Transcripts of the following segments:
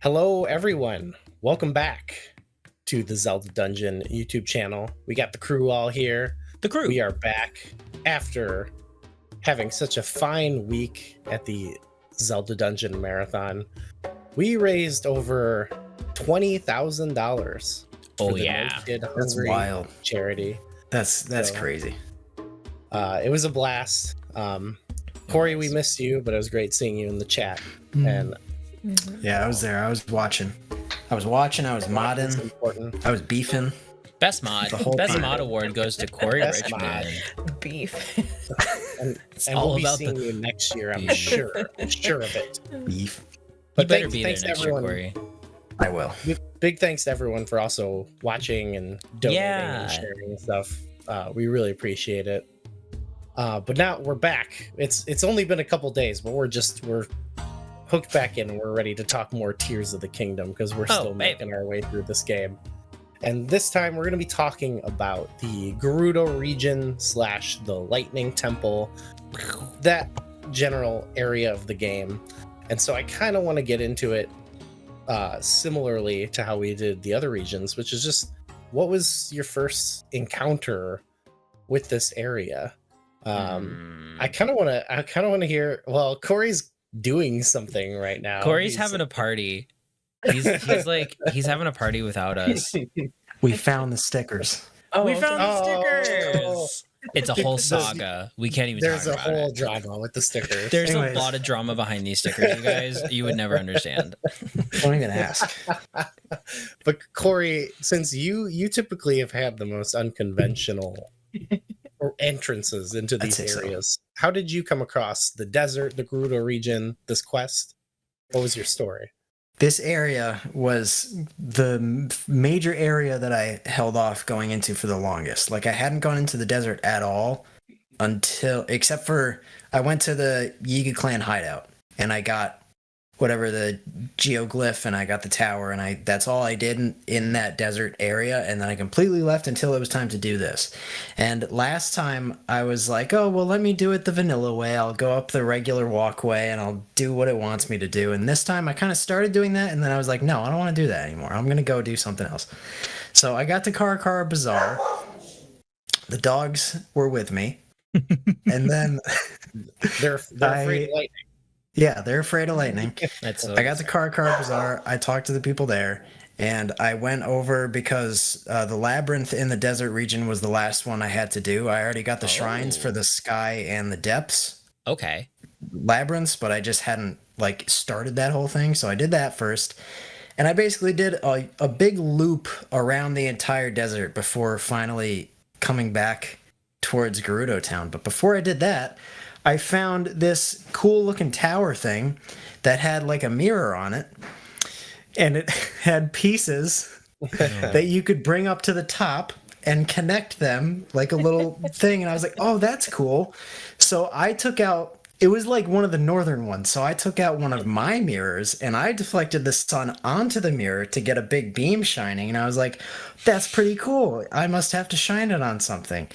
Hello, everyone. Welcome back to the Zelda Dungeon YouTube channel. We got the crew all here. The crew. We are back after having such a fine week at the Zelda Dungeon Marathon. We raised over $20,000. Oh yeah, that's wild. Charity. That's crazy. It was a blast. Corey, we missed you, but it was great seeing you in the chat. And yeah, I was there. I was watching. I was modding. Important. I was beefing. Best mod. Best mod award goes to Corey Richmond. Beef. and we'll be seeing you next year, I'm sure. I'm sure of it. Beef. But better be there next year, Corey. I will. Big thanks to everyone for also watching and donating and sharing and stuff. We really appreciate it. But now we're back. It's only been a couple days, but we're hooked back in and we're ready to talk more Tears of the Kingdom because we're still making our way through this game. And this time we're going to be talking about the Gerudo region / the Lightning Temple, that general area of the game. And so I kind of want to get into it similarly to how we did the other regions, which is just, what was your first encounter with this area? I kind of want to hear. Well, Corey's doing something right now. Corey's having a party. He's having a party without us. We found the stickers. We found the stickers. It's a whole saga. We can't even talk about it. There's a whole drama with the stickers. There's a lot of drama behind these stickers, you guys. You would never understand. Don't even ask. But Corey, since you typically have had the most unconventional entrances into these areas, how did you come across the desert, the Gerudo region, this quest? What was your story? This area was the major area that I held off going into for the longest. Like, I hadn't gone into the desert at all except for I went to the Yiga clan hideout and I got whatever the geoglyph and I got the tower and that's all I did in that desert area, and then I completely left until it was time to do this. And last time I was like, oh well, let me do it the vanilla way. I'll go up the regular walkway and I'll do what it wants me to do. And this time I kind of started doing that, and then I was like, no, I don't want to do that anymore. I'm gonna go do something else. So I got to Karakara Bazaar. The dogs were with me. And then they're afraid of lightning. Yeah, they're afraid of lightning. I got to Karakara Bazaar. I talked to the people there, and I went over because the labyrinth in the desert region was the last one I had to do. I already got the shrines for the sky and the depths. Okay. Labyrinths, but I just hadn't started that whole thing, so I did that first. And I basically did a big loop around the entire desert before finally coming back towards Gerudo Town. But before I did that, I found this cool looking tower thing that had a mirror on it, and it had pieces that you could bring up to the top and connect them like a little thing. And I was like, oh, that's cool. So I took out, it was one of the northern ones. So I took out one of my mirrors and I deflected the sun onto the mirror to get a big beam shining. And I was like, that's pretty cool. I must have to shine it on something.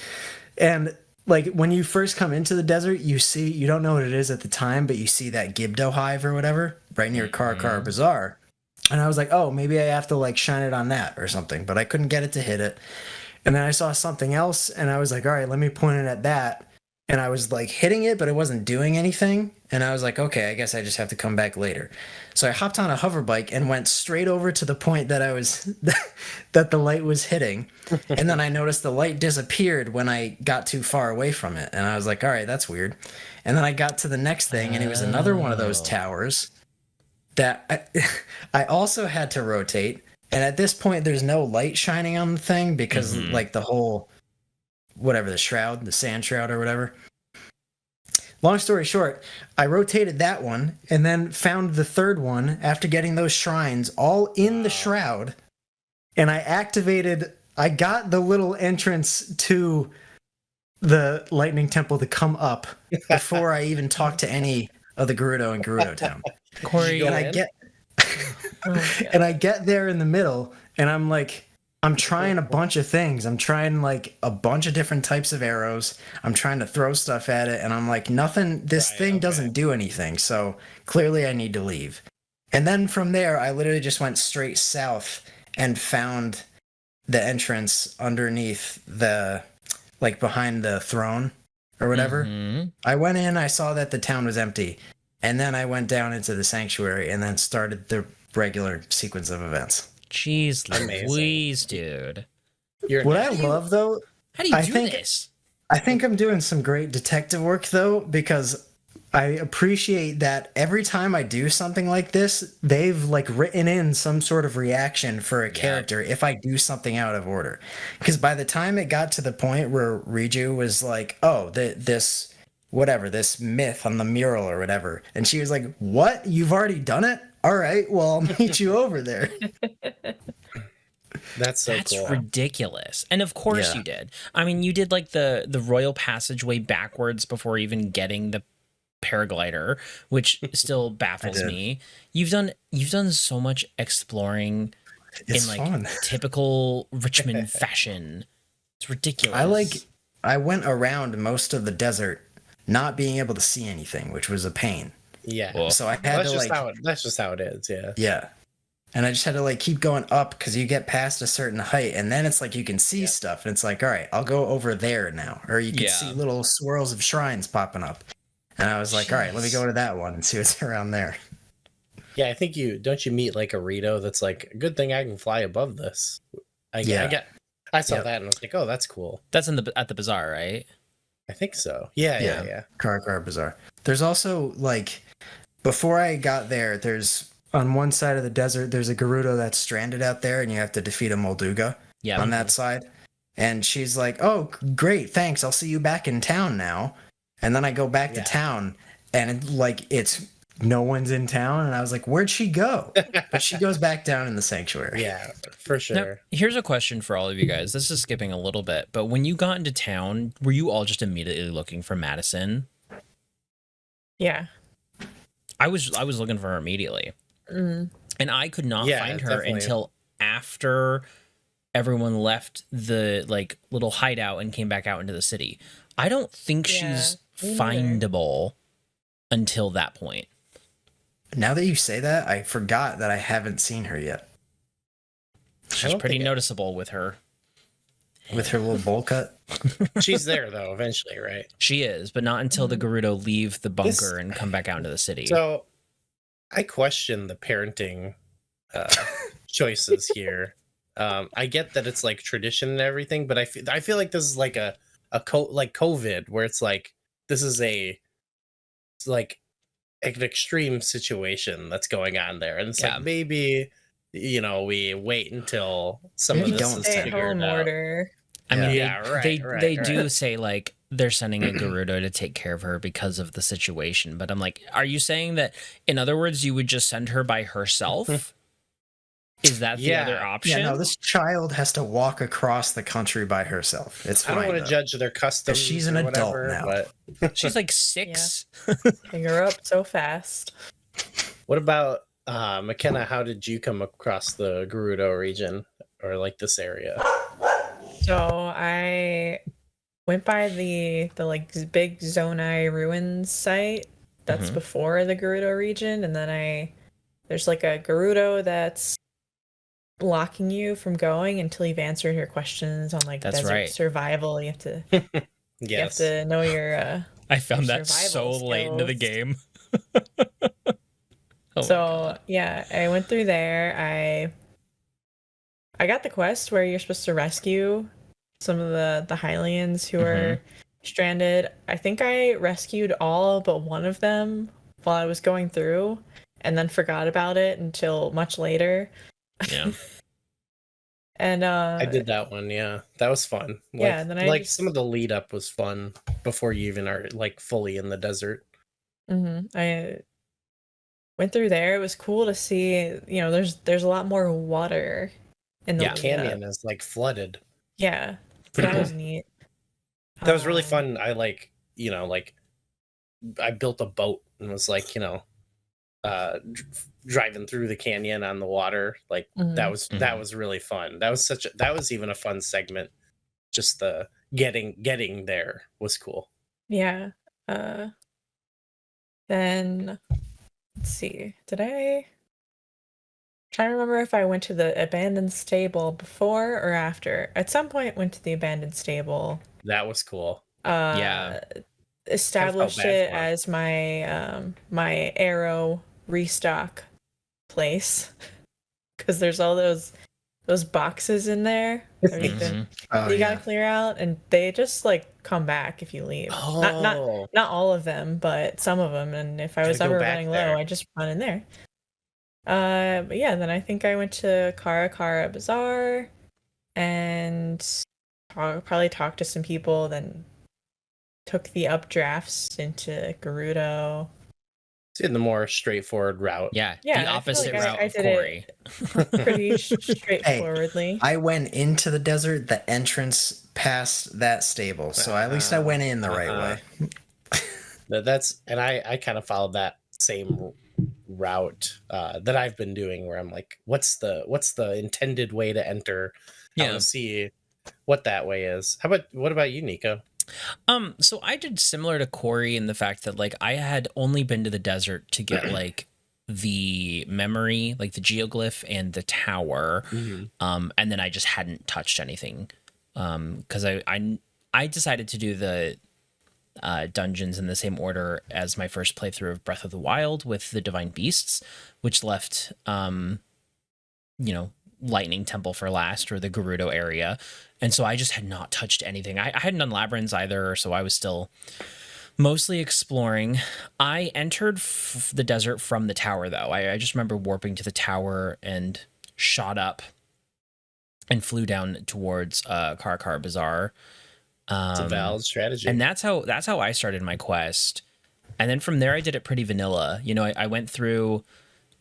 And when you first come into the desert, you don't know what it is at the time, but you see that Gibdo hive or whatever right near Karakara Bazaar. And I was like, oh, maybe I have to shine it on that or something, but I couldn't get it to hit it. And then I saw something else and I was like, all right, let me point it at that. And I was hitting it, but it wasn't doing anything. And I was like, okay, I guess I just have to come back later. So I hopped on a hover bike and went straight over to the point that that the light was hitting. And then I noticed the light disappeared when I got too far away from it. And I was like, all right, that's weird. And then I got to the next thing and it was another one of those towers that I also had to rotate. And at this point, there's no light shining on the thing because the whole, whatever, the sand shroud or whatever. Long story short, I rotated that one and then found the third one after getting those shrines all in the shroud. And I got the little entrance to the Lightning Temple to come up before I even talked to any of the Gerudo in Gerudo Town. Corey, and I get there in the middle and I'm trying a bunch of things. I'm trying a bunch of different types of arrows. I'm trying to throw stuff at it. And I'm like, nothing, this thing doesn't do anything. So clearly I need to leave. And then from there, I literally just went straight south and found the entrance underneath the, like behind the throne or whatever. I went in, I saw that the town was empty, and then I went down into the sanctuary and then started the regular sequence of events. Jeez Louise, dude. What I love, though... How do you do this? I think I'm doing some great detective work, though, because I appreciate that every time I do something like this, they've like written in some sort of reaction for a character if I do something out of order. Because by the time it got to the point where Riju was like, oh, this myth on the mural or whatever, and she was like, what? You've already done it? All right, well, I'll meet you over there. That's cool. Ridiculous. And of course you did. I mean, you did like the royal passageway backwards before even getting the paraglider, which still baffles me. You've done so much exploring in like fun. Typical Richmond fashion. It's ridiculous. I went around most of the desert not being able to see anything, which was a pain. Yeah. Well, so I had that's just how it is. Yeah. Yeah. And I just had to like keep going up because you get past a certain height and then it's like you can see stuff and it's like, all right, I'll go over there now. Or you can see little swirls of shrines popping up. And I was like, all right, let me go to that one and see what's around there. Yeah, I think don't you meet like a Rito that's like, good thing I can fly above this. I saw that and I was like, oh, that's cool. That's at the bazaar, right? I think so. Yeah. Car Bazaar. There's also like, before I got there, there's on one side of the desert, there's a Gerudo that's stranded out there and you have to defeat a Molduga on that side. And she's like, oh, great, thanks. I'll see you back in town now. And then I go back to town and it's no one's in town. And I was like, where'd she go? But she goes back down in the sanctuary. Yeah, for sure. Now, here's a question for all of you guys. This is skipping a little bit, but when you got into town, were you all just immediately looking for Madison? Yeah. I was looking for her immediately. And I could not find her until after everyone left the like little hideout and came back out into the city. I don't think she's findable until that point. Now that you say that, I forgot that I haven't seen her yet. She's pretty noticeable with her little bowl cut. She's there though, eventually, right? She is, but not until the Gerudo leave the bunker and come back out into the city. So I question the parenting choices here. I get that it's like tradition and everything, but I feel like this is like like COVID, where it's like this is like an extreme situation that's going on there, and it's like maybe we wait until some of this is figured out. Order. I mean, they do say like they're sending a Gerudo to take care of her because of the situation, but I'm like, are you saying that in other words you would just send her by herself? Is that the other option? Yeah, no, this child has to walk across the country by herself. It's fine. I don't want to judge their customs. She's an adult now. But she's like 6. Picking her up so fast. What about McKenna? How did you come across the Gerudo region or like this area? So I went by the like big Zonai ruins site that's before the Gerudo region, and then there's like a Gerudo that's blocking you from going until you've answered your questions on like desert survival. You have to you have to know your I found that so late into the game. So I went through there. I got the quest where you're supposed to rescue some of the Hylians who are stranded. I think I rescued all but one of them while I was going through and then forgot about it until much later. Yeah. And I did that one, that was fun. And then some of the lead up was fun before you even are like fully in the desert. I went through there. It was cool to see, there's a lot more water in the canyon is like flooded. Yeah. That was neat. That was really fun. I I built a boat and was like, driving through the canyon on the water. Like that was really fun. That was even a fun segment. Just the getting there was cool. Yeah. Then let's see. Did I Trying to remember if I went to the abandoned stable before or after. At some point, went to the abandoned stable. That was cool. Yeah. Established it as my my arrow restock place because there's all those boxes in there. You gotta clear out, and they just like come back if you leave. Not all of them, but some of them. And if I was ever running low, I just run in there. But yeah, then I think I went to Kara Bazaar and probably talked to some people, then took the updrafts into Gerudo. It's in the more straightforward route. Yeah, the opposite route of Corey. Pretty straightforwardly. Hey, I went into the desert, the entrance past that stable, so at least I went in the right way. I kind of followed that same route that I've been doing, where I'm like, what's the intended way to enter? I want to see what that way is. What about you, Nico? So I did similar to Corey in the fact that like I had only been to the desert to get like the memory, like the geoglyph and the tower, and then I just hadn't touched anything, because I decided to do the dungeons in the same order as my first playthrough of Breath of the Wild with the Divine Beasts, which left Lightning Temple for last, or the Gerudo area. And so I just had not touched anything. I hadn't done labyrinths either, so I was still mostly exploring. I entered the desert from the tower, though. I just remember warping to the tower and shot up and flew down towards Kara Bazaar. It's a valid strategy. And that's how I started my quest. And then from there, I did it pretty vanilla. I went through,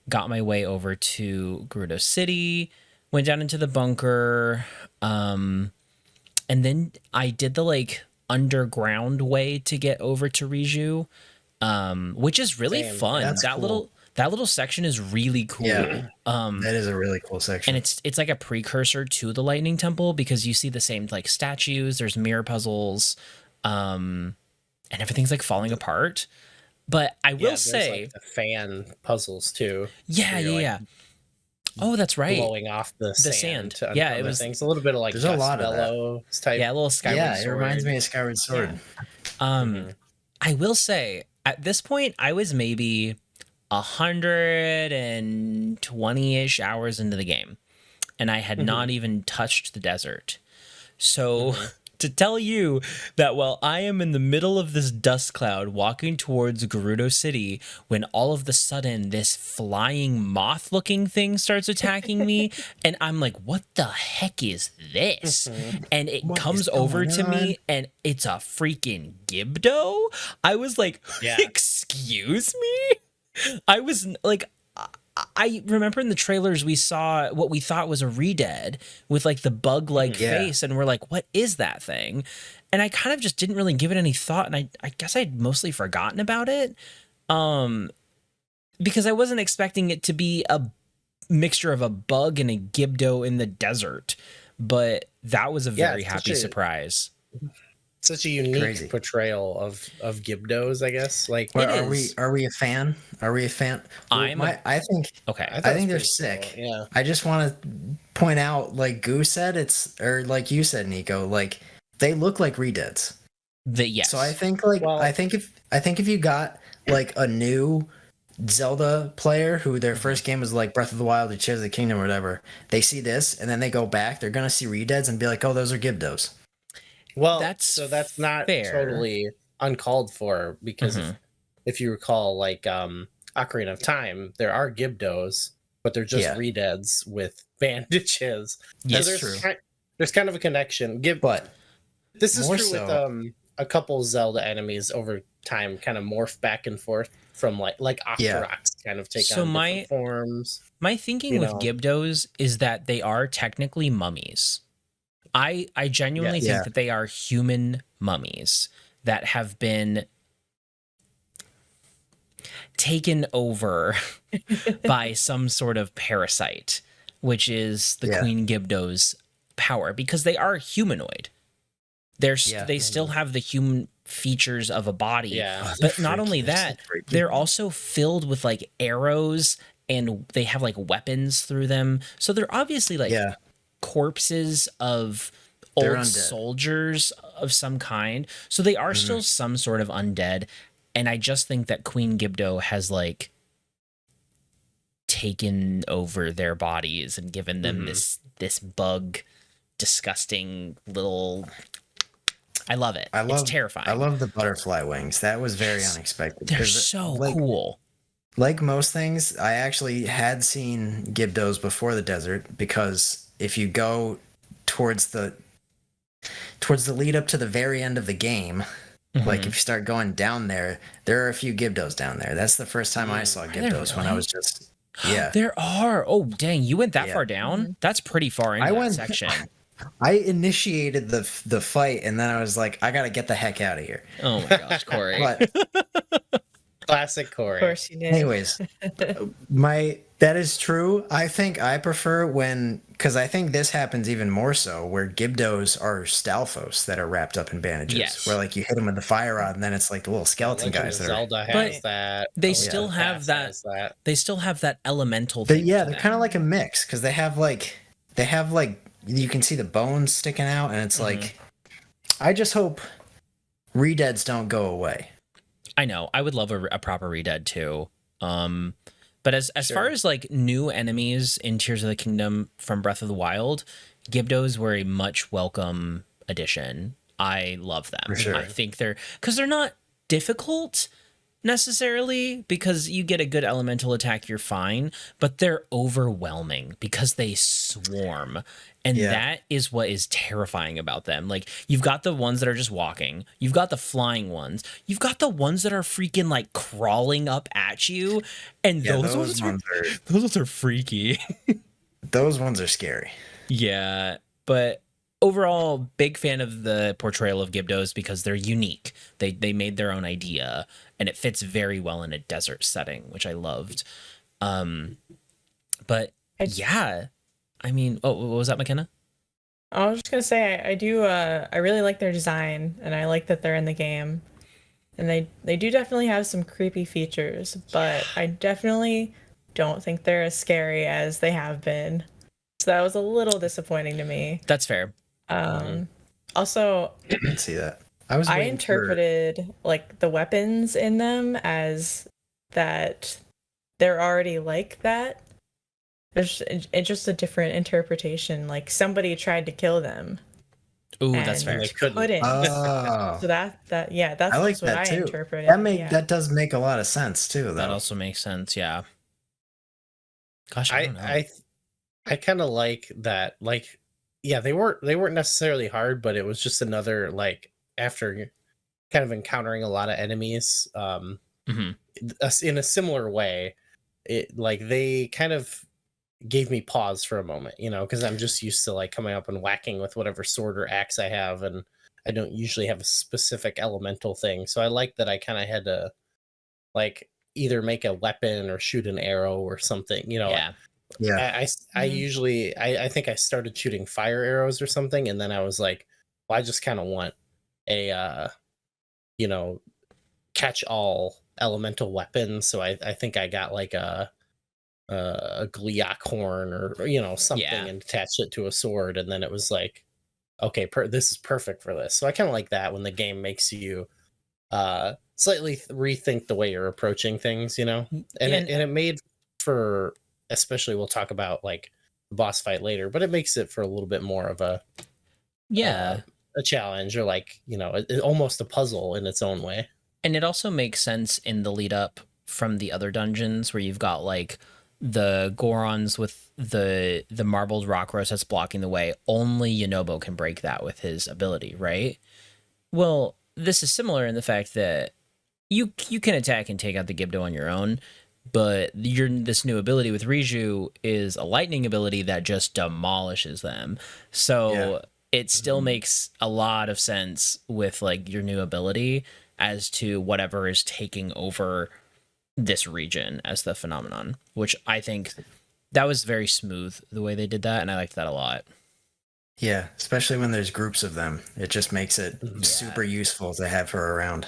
got my way over to Gerudo City, went down into the bunker, and then I did the like underground way to get over to Riju, which is really fun. That's cool. That little section is really cool. Yeah, that is a really cool section. And it's like a precursor to the Lightning Temple, because you see the same like statues, there's mirror puzzles, and everything's like falling apart. But I will say, like the fan puzzles too. Yeah. Oh, that's right. Blowing off the sand. Yeah, it was things. A little bit of like there's a lot of that type. Yeah, a little Skyward Sword. It reminds me of Skyward Sword. Yeah. I will say at this point I was maybe 120-ish hours into the game, and I had not even touched the desert. So to tell you that while I am in the middle of this dust cloud walking towards Gerudo City, when all of the sudden this flying moth-looking thing starts attacking me, and I'm like, what the heck is this? And it comes over to me, and it's a freaking Gibdo? I was like, excuse me? I was like... I remember in the trailers we saw what we thought was a Redead with like the bug-like face, and we're like, what is that thing? And I kind of just didn't really give it any thought, and I guess I'd mostly forgotten about it, because I wasn't expecting it to be a mixture of a bug and a Gibdo in the desert, but that was a very happy surprise. Such a unique portrayal of Gibdos, I guess. Like, are we a fan? Are we a fan? I think they're sick. Cool. Yeah. I just want to point out, like Goose said, like you said, Nico, like they look like Redeads. Yes. So I think I think if you got like a new Zelda player who their first game was like Breath of the Wild or Tears of the Kingdom or whatever, they see this and then they go back, they're gonna see Redeads and be like, oh, those are Gibdos. Well, that's not totally uncalled for, because if you recall, like Ocarina of Time, there are Gibdos, but they're just Redeads with bandages. Yes, so there's kind of a connection. But this is true with a couple Zelda enemies over time, kind of morph back and forth from like Octoroks kind of take on different forms. My thinking with Gibdos is that they are technically mummies. I genuinely think that they are human mummies that have been taken over by some sort of parasite, which is the Queen Gibdo's power, because they are humanoid. They still have the human features of a body, but not only that, they're also filled with like arrows and they have like weapons through them. So they're obviously like corpses of old soldiers of some kind. So they are still some sort of undead. And I just think that Queen Gibdo has like taken over their bodies and given them this bug, disgusting little. I love it. It's terrifying. I love the butterfly wings. That was very unexpected. They're so cool. Like most things, I actually had seen Gibdos before the desert, because if you go towards the lead up to the very end of the game, like if you start going down there are a few Gibdos down there. That's the first time I saw Gibdos when I was just There are. Oh dang, you went that far down? That's pretty far into that section. I initiated the fight, and then I was like, I gotta get the heck out of here. Oh my gosh, Corey. Classic Corey. Of course you did. Anyways, that is true. I think I prefer because I think this happens even more so, where Gibdos are Stalfos that are wrapped up in bandages, where like you hit them with the fire rod, and then it's like the little skeleton guys. Zelda has that. They still have that. They still have that elemental thing. They're kind of like a mix, because they have like you can see the bones sticking out, and it's like, I just hope Redeads don't go away. I know. I would love a proper Redead too. But as far as like new enemies in Tears of the Kingdom from Breath of the Wild, Gibdos were a much welcome addition. I love them. For sure. I think they're not difficult necessarily, because you get a good elemental attack, you're fine, but they're overwhelming because they swarm. And that is what is terrifying about them. Like, you've got the ones that are just walking, you've got the flying ones, you've got the ones that are freaking like crawling up at you, and those ones are freaky. Those ones are scary. Yeah, but overall, big fan of the portrayal of Gibdos because they're unique. They made their own idea, and it fits very well in a desert setting, which I loved. But yeah, I mean, what was that, McKenna? I was just gonna say I do I really like their design, and I like that they're in the game, and they do definitely have some creepy features, but I definitely don't think they're as scary as they have been. So that was a little disappointing to me. That's fair. Also, I didn't see that. I interpreted like the weapons in them as that they're already like that. There's just a different interpretation. Like somebody tried to kill them. Ooh, that's fair. They couldn't. Oh. So that's I like what that I too. interpreted. That does make a lot of sense too, though. That also makes sense. Yeah. Gosh, I don't know. I kind of like that. Like, yeah, they weren't necessarily hard, but it was just another, like, after kind of encountering a lot of enemies, in a similar way, it like they kind of gave me pause for a moment, because I'm just used to like coming up and whacking with whatever sword or axe I have, and I don't usually have a specific elemental thing. So I like that I kind of had to like either make a weapon or shoot an arrow or something, Yeah. I usually I think I started shooting fire arrows or something, and then I was like, well, I just kind of want a catch all elemental weapon. So I think I got like a Gliok horn or something and attached it to a sword, and then it was like, okay, this is perfect for this. So I kind of like that when the game makes you slightly rethink the way you're approaching things, and it made for, especially we'll talk about like the boss fight later, but it makes it for a little bit more of a challenge, or like almost a puzzle in its own way. And it also makes sense in the lead up from the other dungeons where you've got like the Gorons with the marbled rock rose that's blocking the way. Only Yunobo can break that with his ability, right? Well, this is similar in the fact that you can attack and take out the Gibdo on your own, but this new ability with Riju is a lightning ability that just demolishes them. So it still makes a lot of sense with like your new ability as to whatever is taking over this region as the phenomenon, which I think that was very smooth the way they did that, and I liked that a lot. Yeah, especially when there's groups of them. It just makes it super useful to have her around.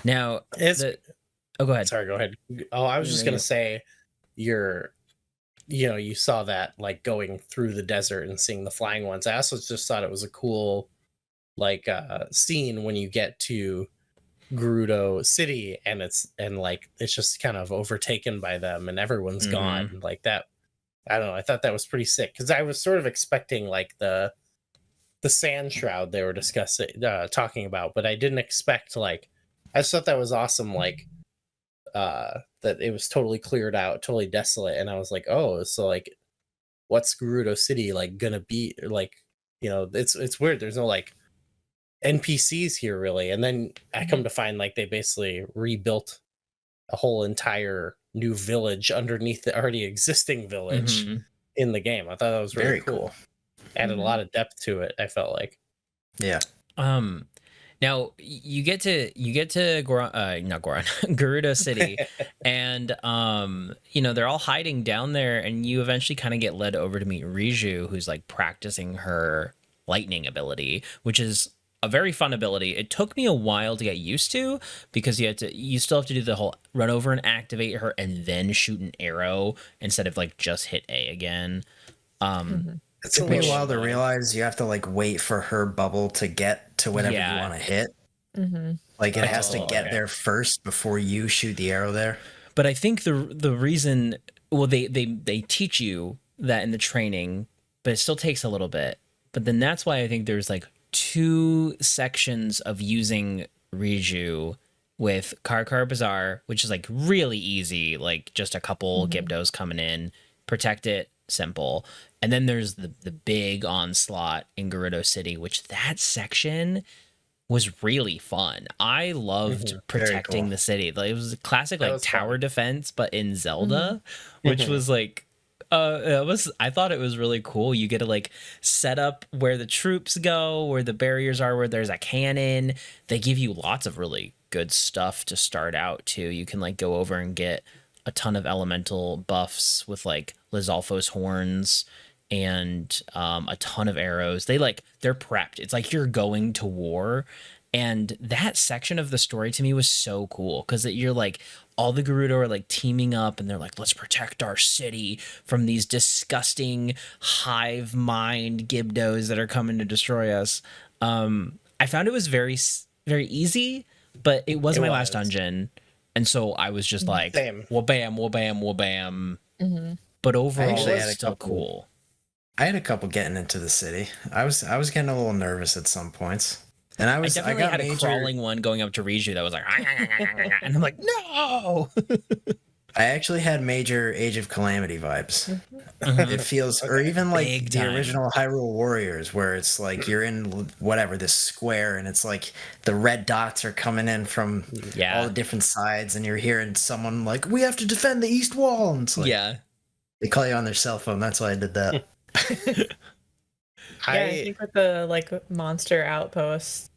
Now, go ahead. Sorry, go ahead. Oh, I was just going to say, you saw that like going through the desert and seeing the flying ones. I also just thought it was a cool like scene when you get to Gerudo City and it's just kind of overtaken by them and everyone's gone like that. I don't know. I thought that was pretty sick because I was sort of expecting like the sand shroud they were talking about, but I didn't expect like I just thought that was awesome. Like that it was totally cleared out, totally desolate, and I was like, oh, so like, what's Gerudo City like gonna be like? It's weird. There's no like NPCs here really, and then I come to find like they basically rebuilt a whole entire new village underneath the already existing village in the game. I thought that was really Very cool. Added a lot of depth to it. I felt like. Yeah. Now you get to not Goron, Gerudo City, and they're all hiding down there, and you eventually kind of get led over to meet Riju, who's like practicing her lightning ability, which is a very fun ability. It took me a while to get used to because you still have to do the whole run over and activate her and then shoot an arrow instead of like just hit A again. It took me a while to realize you have to like wait for her bubble to get to whatever you want to hit. Like it has to get there first before you shoot the arrow there. But I think the reason, well, they teach you that in the training, but it still takes a little bit. But then that's why I think there's like 2 sections of using Riju with Karkar Bazaar, which is like really easy, like just a couple Gibdos coming in, protect it, simple. And then there's the big onslaught in Gerudo City, which that section was really fun. I loved protecting the city. Like, it was a classic like tower defense, but in Zelda, which was like I thought it was really cool. You get to like set up where the troops go, where the barriers are, where there's a cannon. They give you lots of really good stuff to start out too. You can like go over and get a ton of elemental buffs with like Lizalfo's horns and a ton of arrows. They're prepped. It's like you're going to war. And that section of the story to me was so cool because you're like, all the Gerudo are like teaming up and they're like, let's protect our city from these disgusting hive mind Gibdos that are coming to destroy us. I found it was very, very easy, but it was my last dungeon. And so I was just like, wha-bam, wha-bam, wha-bam. But overall, it's still cool. I had a couple getting into the city. I was getting a little nervous at some points. And I definitely had a crawling one going up to Riju that was like, and I'm like, no. I actually had major Age of Calamity vibes. It feels, or even like the original Hyrule Warriors, where it's like you're in whatever this square, and it's like the red dots are coming in from all the different sides, and you're hearing someone like, "We have to defend the east wall." And it's like, they call you on their cell phone. That's why I did that. I think with the like monster outpost,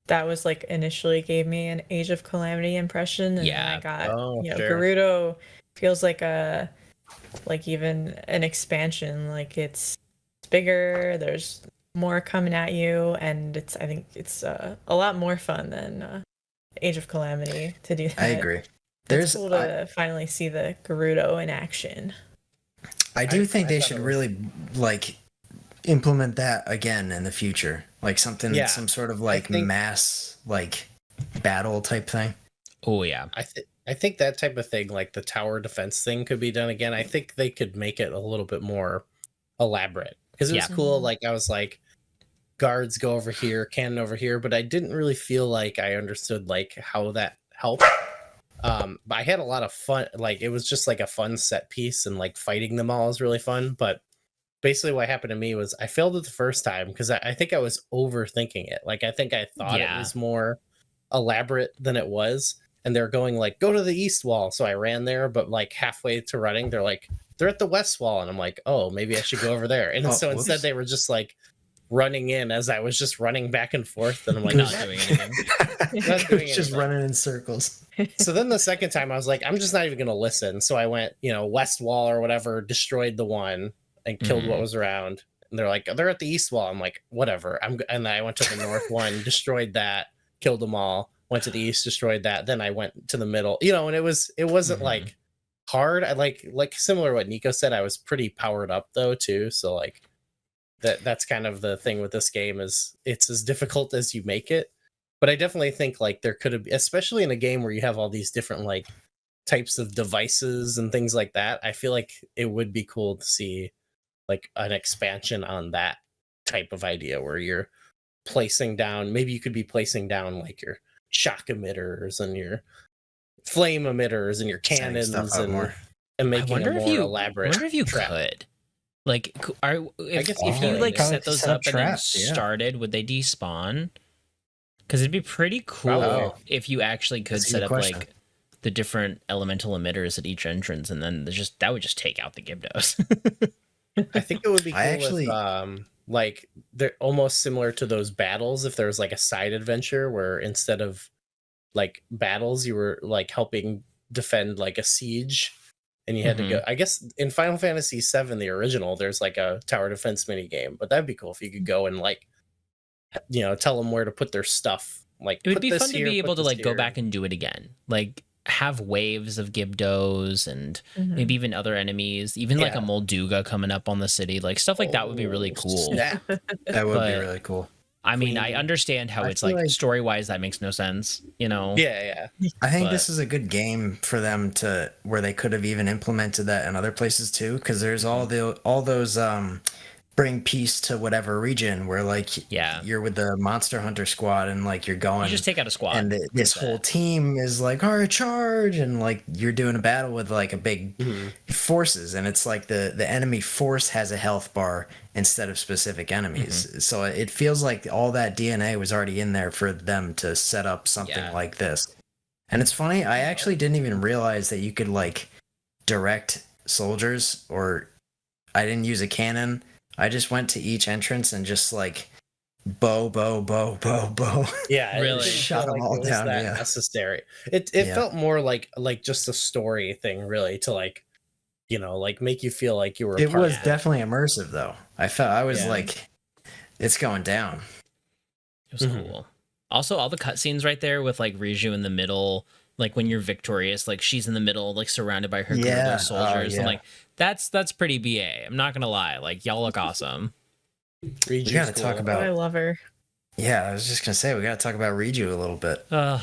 that was like initially gave me an Age of Calamity impression, and then I got Gerudo feels like even an expansion. Like it's bigger. There's more coming at you, and I think it's a lot more fun than Age of Calamity to do that. I agree. It's cool to finally see the Gerudo in action. I do think they should really like implement that again in the future, like some sort of like mass like battle type thing. Oh yeah, I think that type of thing, like the tower defense thing, could be done again. I think they could make it a little bit more elaborate because it was cool. Like I was like, guards go over here, cannon over here, but I didn't really feel like I understood like how that helped. But I had a lot of fun. Like it was just like a fun set piece, and like fighting them all is really fun. But basically what happened to me was I failed it the first time because I think I was overthinking it. Like I think I thought it was more elaborate than it was. And they're going like, go to the east wall. So I ran there, but like halfway to running, they're like, they're at the west wall. And I'm like, oh, maybe I should go over there. And so instead they were just like running in as I was just running back and forth. And I'm like, not doing anything. Just running in circles. So then the second time I was like, I'm just not even going to listen. So I went, west wall or whatever, destroyed the one and killed what was around. And they're like, they're at the east wall. I'm like, whatever. And then I went to the north one, destroyed that, killed them all, went to the east, destroyed that. Then I went to the middle, and it wasn't like hard. I like similar to what Nico said. I was pretty powered up though too, so like that's kind of the thing with this game is it's as difficult as you make it. But I definitely think like there could have, especially in a game where you have all these different like types of devices and things like that. I feel like it would be cool to see like an expansion on that type of idea where you're placing down. Maybe you could be placing down like your shock emitters and your flame emitters and your cannons and making a more elaborate. I wonder if you could. Like, if you like set those up and then started, would they despawn? Because it'd be pretty cool if you actually could set up like the different elemental emitters at each entrance, and then that would just take out the Gibdos. I think it would be cool with, like they're almost similar to those battles. If there was like a side adventure where instead of like battles, you were like helping defend like a siege. And you had to go, I guess in Final Fantasy VII, the original, there's like a tower defense mini game, but that'd be cool if you could go and like, tell them where to put their stuff. Like it would be fun to be able to like go back and do it again. Like have waves of Gibdos and maybe even other enemies, even like a Molduga coming up on the city, like stuff like that would be really cool. That would be really cool. I mean, I understand how it's like story-wise that makes no sense, Yeah. I think this is a good game for them where they could have even implemented that in other places too, because there's all those bring peace to whatever region where like you're with the Monster Hunter squad and like you're going. You just take out a squad, and this whole team is like, all right, charge, and like you're doing a battle with like a big forces, and it's like the enemy force has a health bar instead of specific enemies. So it feels like all that DNA was already in there for them to set up something like this. And it's funny, I actually didn't even realize that you could like direct soldiers, or I didn't use a cannon. I just went to each entrance and just like bow. Yeah, really shot them all down. That necessary. It felt more like just a story thing, really, to like, like make you feel like you were. It was definitely immersive, though. I was like, it's going down. It was cool. Also, all the cutscenes right there with like Riju in the middle, like when you're victorious, like she's in the middle, like surrounded by her Gerudo soldiers. And like that's pretty BA. I'm not gonna lie. Like y'all look awesome. We gotta talk about. I love her. Yeah, I was just gonna say we gotta talk about Riju a little bit. Her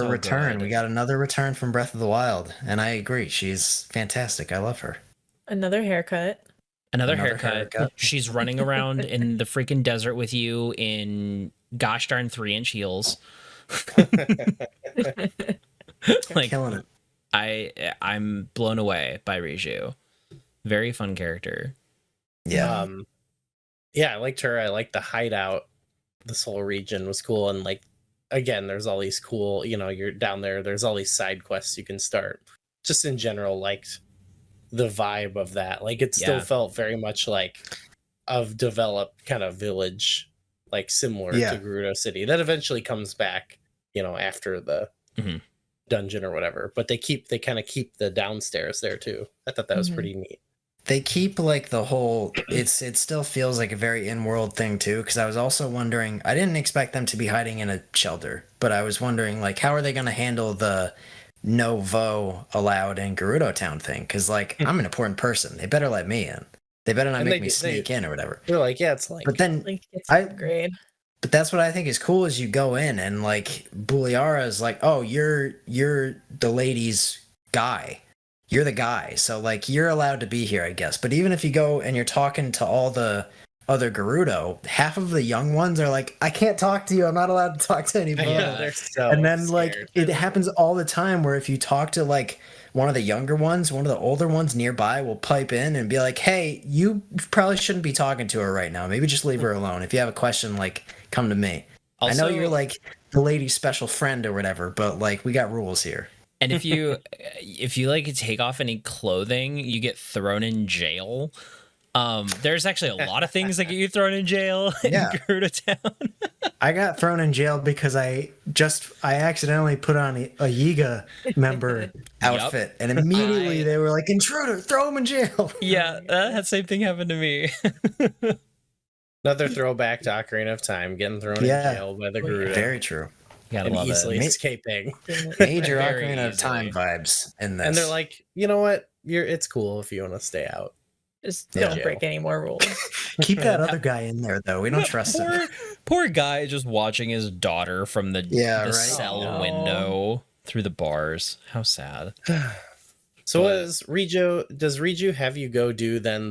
return. Good. We got another return from Breath of the Wild, and I agree. She's fantastic. I love her. Another haircut. Another haircut. She's running around in the freaking desert with you in gosh darn 3-inch heels. Like, killing it. I'm blown away by Riju. Very fun character. Yeah. I liked her. I liked the hideout. This whole region was cool, and like again, there's all these cool, you're down there, there's all these side quests you can start. Just in general, liked the vibe of that. Like it still felt very much like a developed kind of village, like similar to Gerudo City. That eventually comes back, after the dungeon or whatever. But they kind of keep the downstairs there too. I thought that was pretty neat. They keep like the whole. It still feels like a very in-world thing too. Because I was also wondering. I didn't expect them to be hiding in a shelter, but I was wondering like how are they going to handle the no voe allowed in Gerudo Town thing? Because like I'm an important person. They better let me in. They better not make me sneak in or whatever. They're like, yeah, it's like. But then great. But that's what I think is cool is you go in and like Buliara is like, oh, you're the lady's guy. You're the guy. So like you're allowed to be here, I guess. But even if you go and you're talking to all the other Gerudo, half of the young ones are like, I can't talk to you. I'm not allowed to talk to anybody. And then like it happens all the time where if you talk to like one of the younger ones, one of the older ones nearby will pipe in and be like, hey, you probably shouldn't be talking to her right now. Maybe just leave her alone. If you have a question, like come to me. Also, I know you're like the lady's special friend or whatever, but like we got rules here. And if you like take off any clothing, you get thrown in jail. There's actually a lot of things that get you thrown in jail in Gerudo Town. I got thrown in jail because I accidentally put on a Yiga member outfit, and immediately they were like, "Intruder, throw him in jail." Yeah, that same thing happened to me. Another throwback to Ocarina of Time, getting thrown in jail by the Gerudo. Very true. gotta and love easily it. escaping. Major Very Ocarina of Time easily. vibes in this. And they're like, you know what? It's cool if you want to stay out. Just Yeah. don't break any more rules. Keep that other guy in there, though. We don't trust him. Poor guy just watching his daughter from the right? cell Oh. window through the bars. How sad. So But- does Riju have you go do then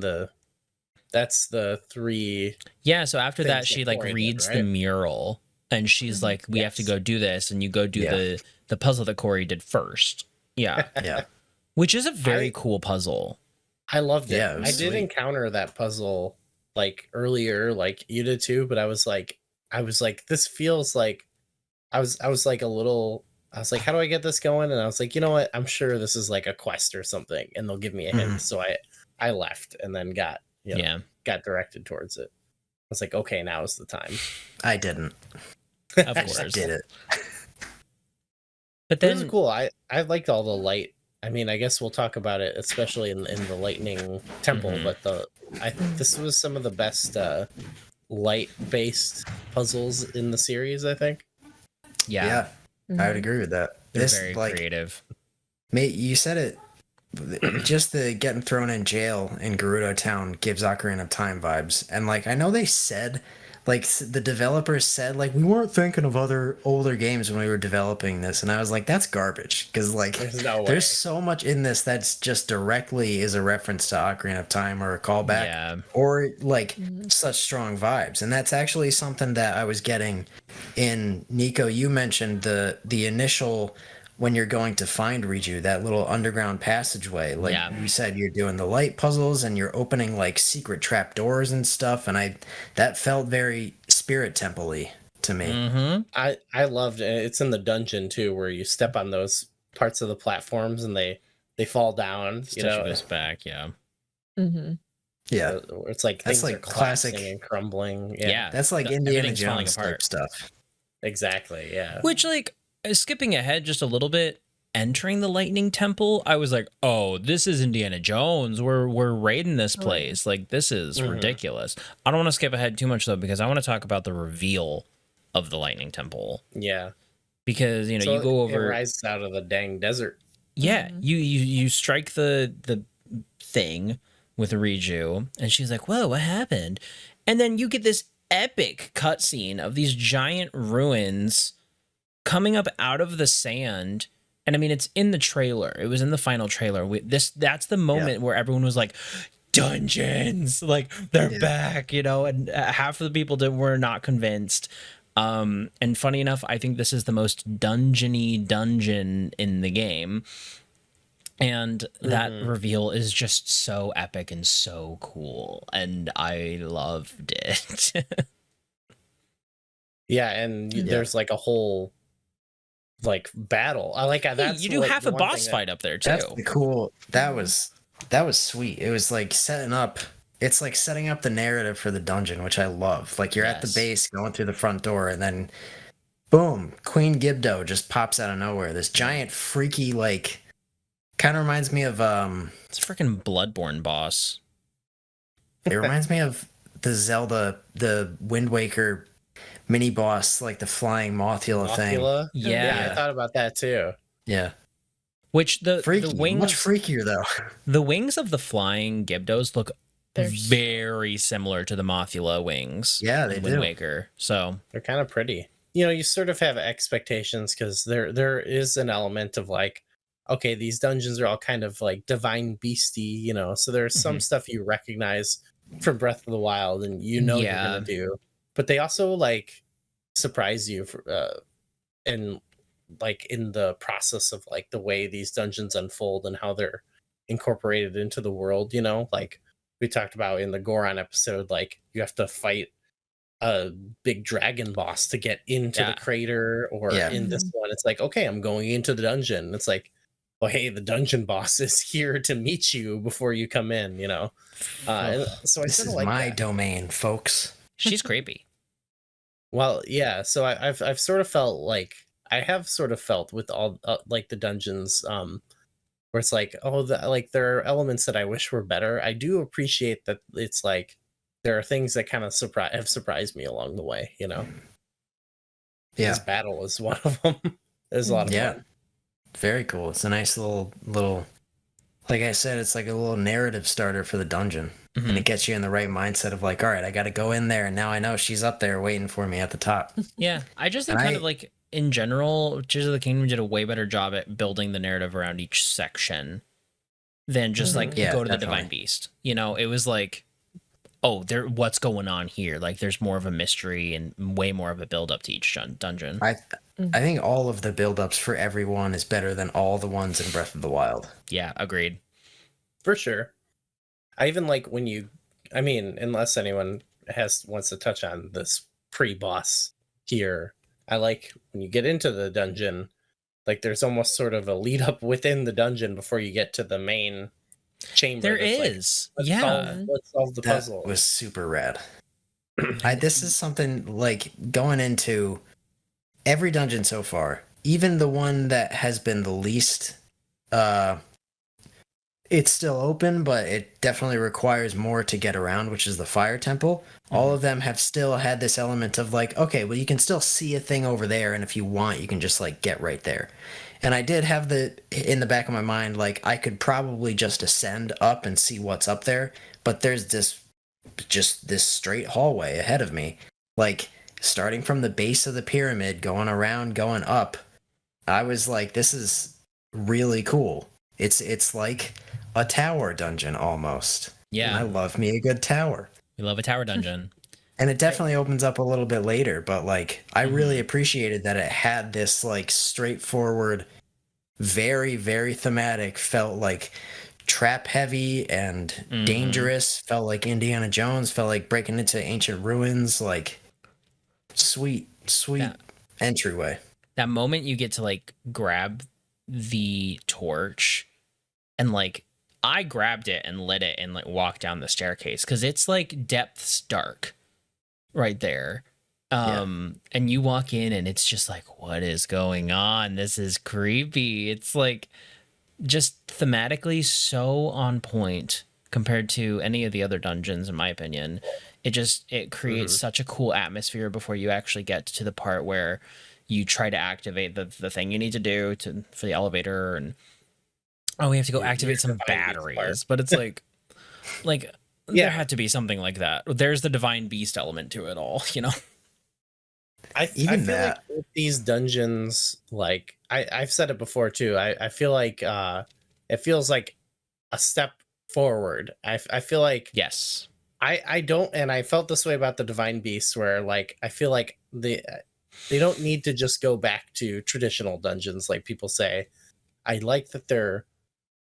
that's the 3? Yeah, so after that things she that like Corey did, reads the right? mural and she's like, we have to go do this, and you go do the puzzle that Corey did first. Yeah. Yeah. Which is a very cool puzzle. I loved it. Yeah, it was I did sweet. encounter that puzzle like earlier, like you did too, but I was like, this feels like I was like a little. I was like, how do I get this going? And I was like, you know what? I'm sure this is like a quest or something, and they'll give me a hint. Mhm. So I left and then got got directed towards it. I was like, okay, now is the time. I didn't. Of I just course. did it. But But it was then cool. I liked all the light. I mean, I guess we'll talk about it, especially in the lightning temple. Mhm. But this was some of the best light based puzzles in the series. I think. Yeah, I would agree with that. They're This very like, creative. mate, you said it. Just the getting thrown in jail in Gerudo Town gives Ocarina of Time vibes, and like I know they said, like the developers said, like we weren't thinking of other older games when we were developing this, and I was like, that's garbage, because like There's no way. there's so much in this that's just directly is a reference to Ocarina of Time or a callback, Yeah. or like such strong vibes, and that's actually something that I was getting in Nico. You mentioned the initial. When you're going to find Riju, that little underground passageway, like you said, you're doing the light puzzles and you're opening like secret trap doors and stuff, and that felt very Spirit Temple-y to me. Mm-hmm. I loved it. It's in the dungeon too, where you step on those parts of the platforms and they fall down. You know, goes back. Yeah. Mm-hmm. Yeah, it's like that's things like are collapsing classic and crumbling. Yeah. that's like Indiana Everything's falling Jones apart. type stuff. Exactly. Yeah. Which, like, skipping ahead just a little bit, entering the Lightning Temple, I was like, "Oh, this is Indiana Jones. We're raiding this place. Like, this is ridiculous." I don't want to skip ahead too much though, because I want to talk about the reveal of the Lightning Temple. Yeah. Because you So go over, it rises out of the dang desert. yeah, you strike the thing with Riju, and she's like, "Whoa, what happened?" And then you get this epic cutscene of these giant ruins coming up out of the sand. And I mean, it's in the trailer. It was in the final trailer. That's the moment where everyone was like, dungeons, like they're back, and half of the people were not convinced. And funny enough, I think this is the most dungeon-y dungeon in the game. And that reveal is just so epic and so cool. And I loved it. Yeah, and there's like a whole like battle. I like that's you do half a boss fight up there too. That's the cool. That was sweet. It was like setting up. It's like setting up the narrative for the dungeon, which I love. Like you're at the base, going through the front door, and then boom, Queen Gibdo just pops out of nowhere. This giant, freaky, like, kind of reminds me of It's a freaking Bloodborne boss. It reminds me of the Zelda, the Wind Waker mini boss, like the flying Mothula thing. Yeah. I thought about that too. Yeah. Which the wings, much freakier though. The wings of the flying Gibdos look very similar to the Mothula wings. Yeah, they in do. Wind Waker. So they're kind of pretty. You sort of have expectations because there is an element of like, okay, these dungeons are all kind of like divine beastie, so there's some stuff you recognize from Breath of the Wild and you're gonna do, but they also like surprise you and like in the process of like the way these dungeons unfold and how they're incorporated into the world. Like we talked about in the Goron episode, like you have to fight a big dragon boss to get into the crater, or in this one it's like, okay, I'm going into the dungeon. It's like, well, hey, the dungeon boss is here to meet you before you come in, and so this is like my domain, folks. She's creepy. Well, yeah, so I've sort of felt like I have sort of felt with all like the dungeons where it's like, oh, like there are elements that I wish were better. I do appreciate that it's like there are things that kind of have surprised me along the way, Yeah. This battle is one of them. It was a lot of fun. Very cool. It's a nice little, like I said, it's like a little narrative starter for the dungeon. And it gets you in the right mindset of like, all right, I got to go in there. And now I know she's up there waiting for me at the top. Yeah. I just think kind of like in general, Tears of the Kingdom did a way better job at building the narrative around each section than just like go to the Divine Beast. You know, it was like, oh, what's going on here? Like there's more of a mystery and way more of a build up to each dungeon. I think all of the build-ups for everyone is better than all the ones in Breath of the Wild. Yeah, agreed. For sure. I even like when unless anyone wants to touch on this pre-boss here, I like when you get into the dungeon, like there's almost sort of a lead up within the dungeon before you get to the main chamber. There is. Like, let's solve the puzzle. That was super rad. This is something like going into every dungeon so far, even the one that has been the least it's still open, but it definitely requires more to get around, which is the Fire Temple. All of them have still had this element of like, okay, well, you can still see a thing over there, and if you want, you can just like get right there. And I did have in the back of my mind, like I could probably just ascend up and see what's up there, but there's this straight hallway ahead of me, like starting from the base of the pyramid, going around, going up. I was like, this is really cool. It's like a tower dungeon almost. Yeah. And I love me a good tower. We love a tower dungeon. And it definitely opens up a little bit later, but like I really appreciated that it had this like straightforward, very, very thematic, felt like trap heavy and dangerous, felt like Indiana Jones, felt like breaking into ancient ruins, like sweet entryway. That moment you get to like grab the torch and like I grabbed it and lit it and like walked down the staircase because it's like depths dark right there. And you walk in and it's just like, what is going on? This is creepy. It's like just thematically so on point compared to any of the other dungeons, in my opinion. It creates such a cool atmosphere before you actually get to the part where you try to activate the thing you need to do for the elevator, and we have to go activate some batteries. But it's like there had to be something like that. There's the Divine Beast element to it all, you know. I feel like with these dungeons, like I've said it before too. I feel like it feels like a step forward. I feel like yes. I don't, and I felt this way about the Divine Beasts, where like I feel like they don't need to just go back to traditional dungeons like people say. I like that they're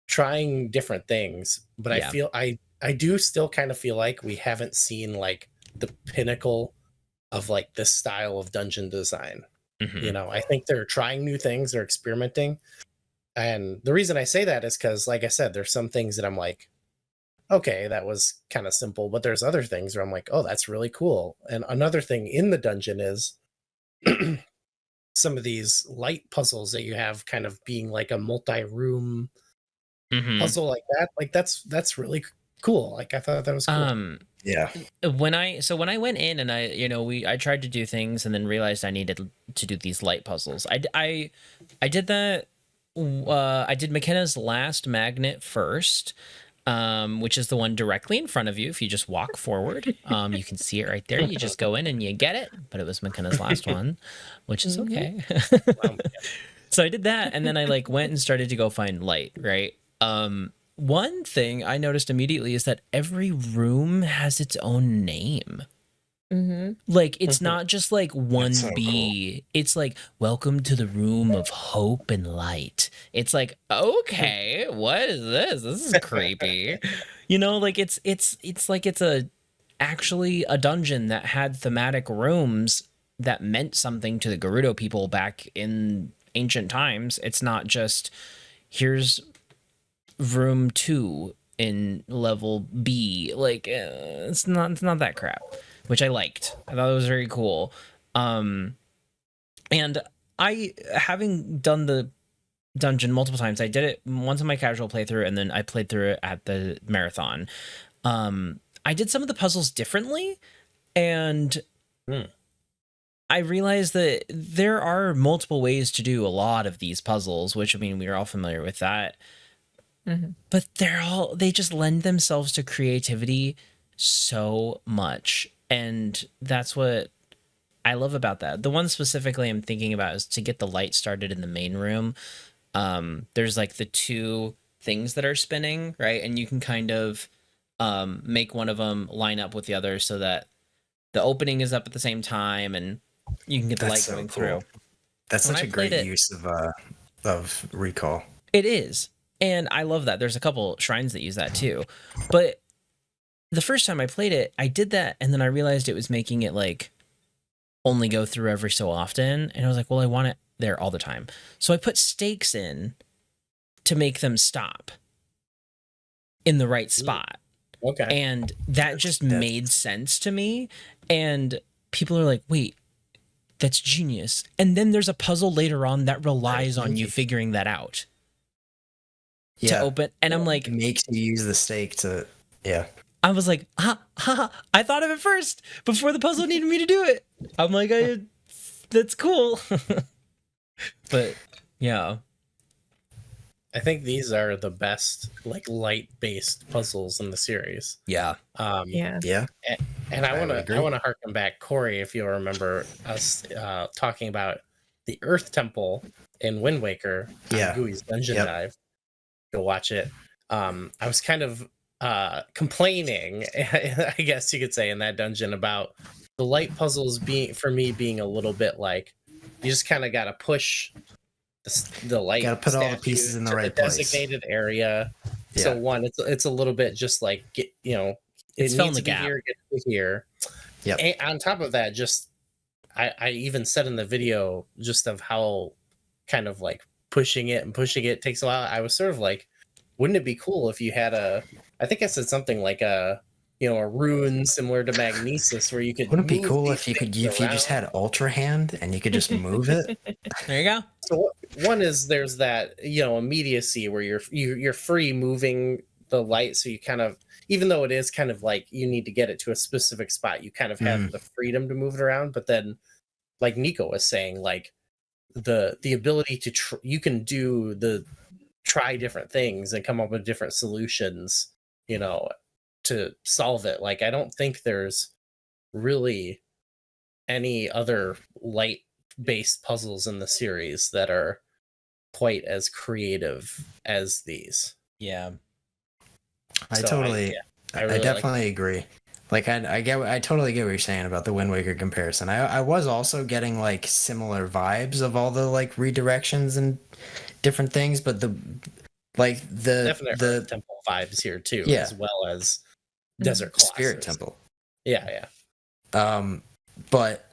trying different things, but I feel I do still kind of feel like we haven't seen like the pinnacle of like this style of dungeon design. You know, I think they're trying new things, they're experimenting. And the reason I say that is because, like I said, there's some things that I'm like, okay, that was kind of simple, but there's other things where I'm like, oh, that's really cool. And another thing in the dungeon is some of these light puzzles that you have kind of being like a multi-room puzzle like that. Like that's really cool. Like I thought that was cool. Yeah. When I went in and I tried to do things and then realized I needed to do these light puzzles. I did that. I did McKenna's last magnet first. Which is the one directly in front of you. If you just walk forward, you can see it right there. You just go in and you get it. But it was McKenna's last one, which is okay. So I did that, and then I like went and started to go find light. Right. One thing I noticed immediately is that every room has its own name. Like it's not just like 1B. Cool. It's like, welcome to the room of hope and light. It's like, okay, what is this? This is creepy. You know, like it's like it's actually a dungeon that had thematic rooms that meant something to the Gerudo people back in ancient times. It's not just here's room 2 in level B. Like it's not that crap. Which I liked. I thought it was very cool. And I, having done the dungeon multiple times, I did it once in my casual playthrough, and then I played through it at the marathon. I did some of the puzzles differently, and I realized that there are multiple ways to do a lot of these puzzles, which, I mean, we're all familiar with that. But they just lend themselves to creativity so much. And that's what I love about that. The one specifically I'm thinking about is to get the light started in the main room. There's like the two things that are spinning, right? And you can kind of make one of them line up with the other so that the opening is up at the same time and you can get the light going through. That's such a great use of recall. It is. And I love that. There's a couple shrines that use that too. But the first time I played it, I did that and then I realized it was making it like only go through every so often. And I was like, well, I want it there all the time. So I put stakes in to make them stop in the right spot. Okay. And that just made sense to me. And people are like, wait, that's genius. And then there's a puzzle later on that relies on you figuring that out. To open. And I'm like, it makes you use the stake to, I was like, I thought of it first before the puzzle needed me to do it. I'm like, that's cool. But yeah. I think these are the best like light-based puzzles in the series. Yeah. Yeah. And I want to harken back, Corey, if you'll remember us talking about the Earth Temple in Wind Waker. Gooey's Dungeon Dive. Go watch it. I was kind of complaining, I guess you could say, in that dungeon about the light puzzles being a little bit like you just kind of got to push the light. Got to put all the pieces in the right place. Designated area. Yeah. So one, it's a little bit just like it it's needs to be here, get to here. Yep. And on top of that, just I even said in the video just of how kind of like pushing it takes a while. I was sort of like, wouldn't it be cool if you had I think I said something like a rune similar to magnesis where you could. Wouldn't it be cool if you just had Ultra Hand and you could just move it? There you go. So one is there's that immediacy where you're free moving the light, so you kind of, even though it is kind of like you need to get it to a specific spot, you kind of have the freedom to move it around. But then, like Nico was saying, like the ability to you can try different things and come up with different solutions, to solve it. Like I don't think there's really any other light based puzzles in the series that are quite as creative as these. Yeah. I definitely agree. Like I totally get what you're saying about the Wind Waker comparison. I was also getting like similar vibes of all the like redirections and different things, but the temple vibes here too, as well as Desert Colossus. Spirit Temple. Yeah. But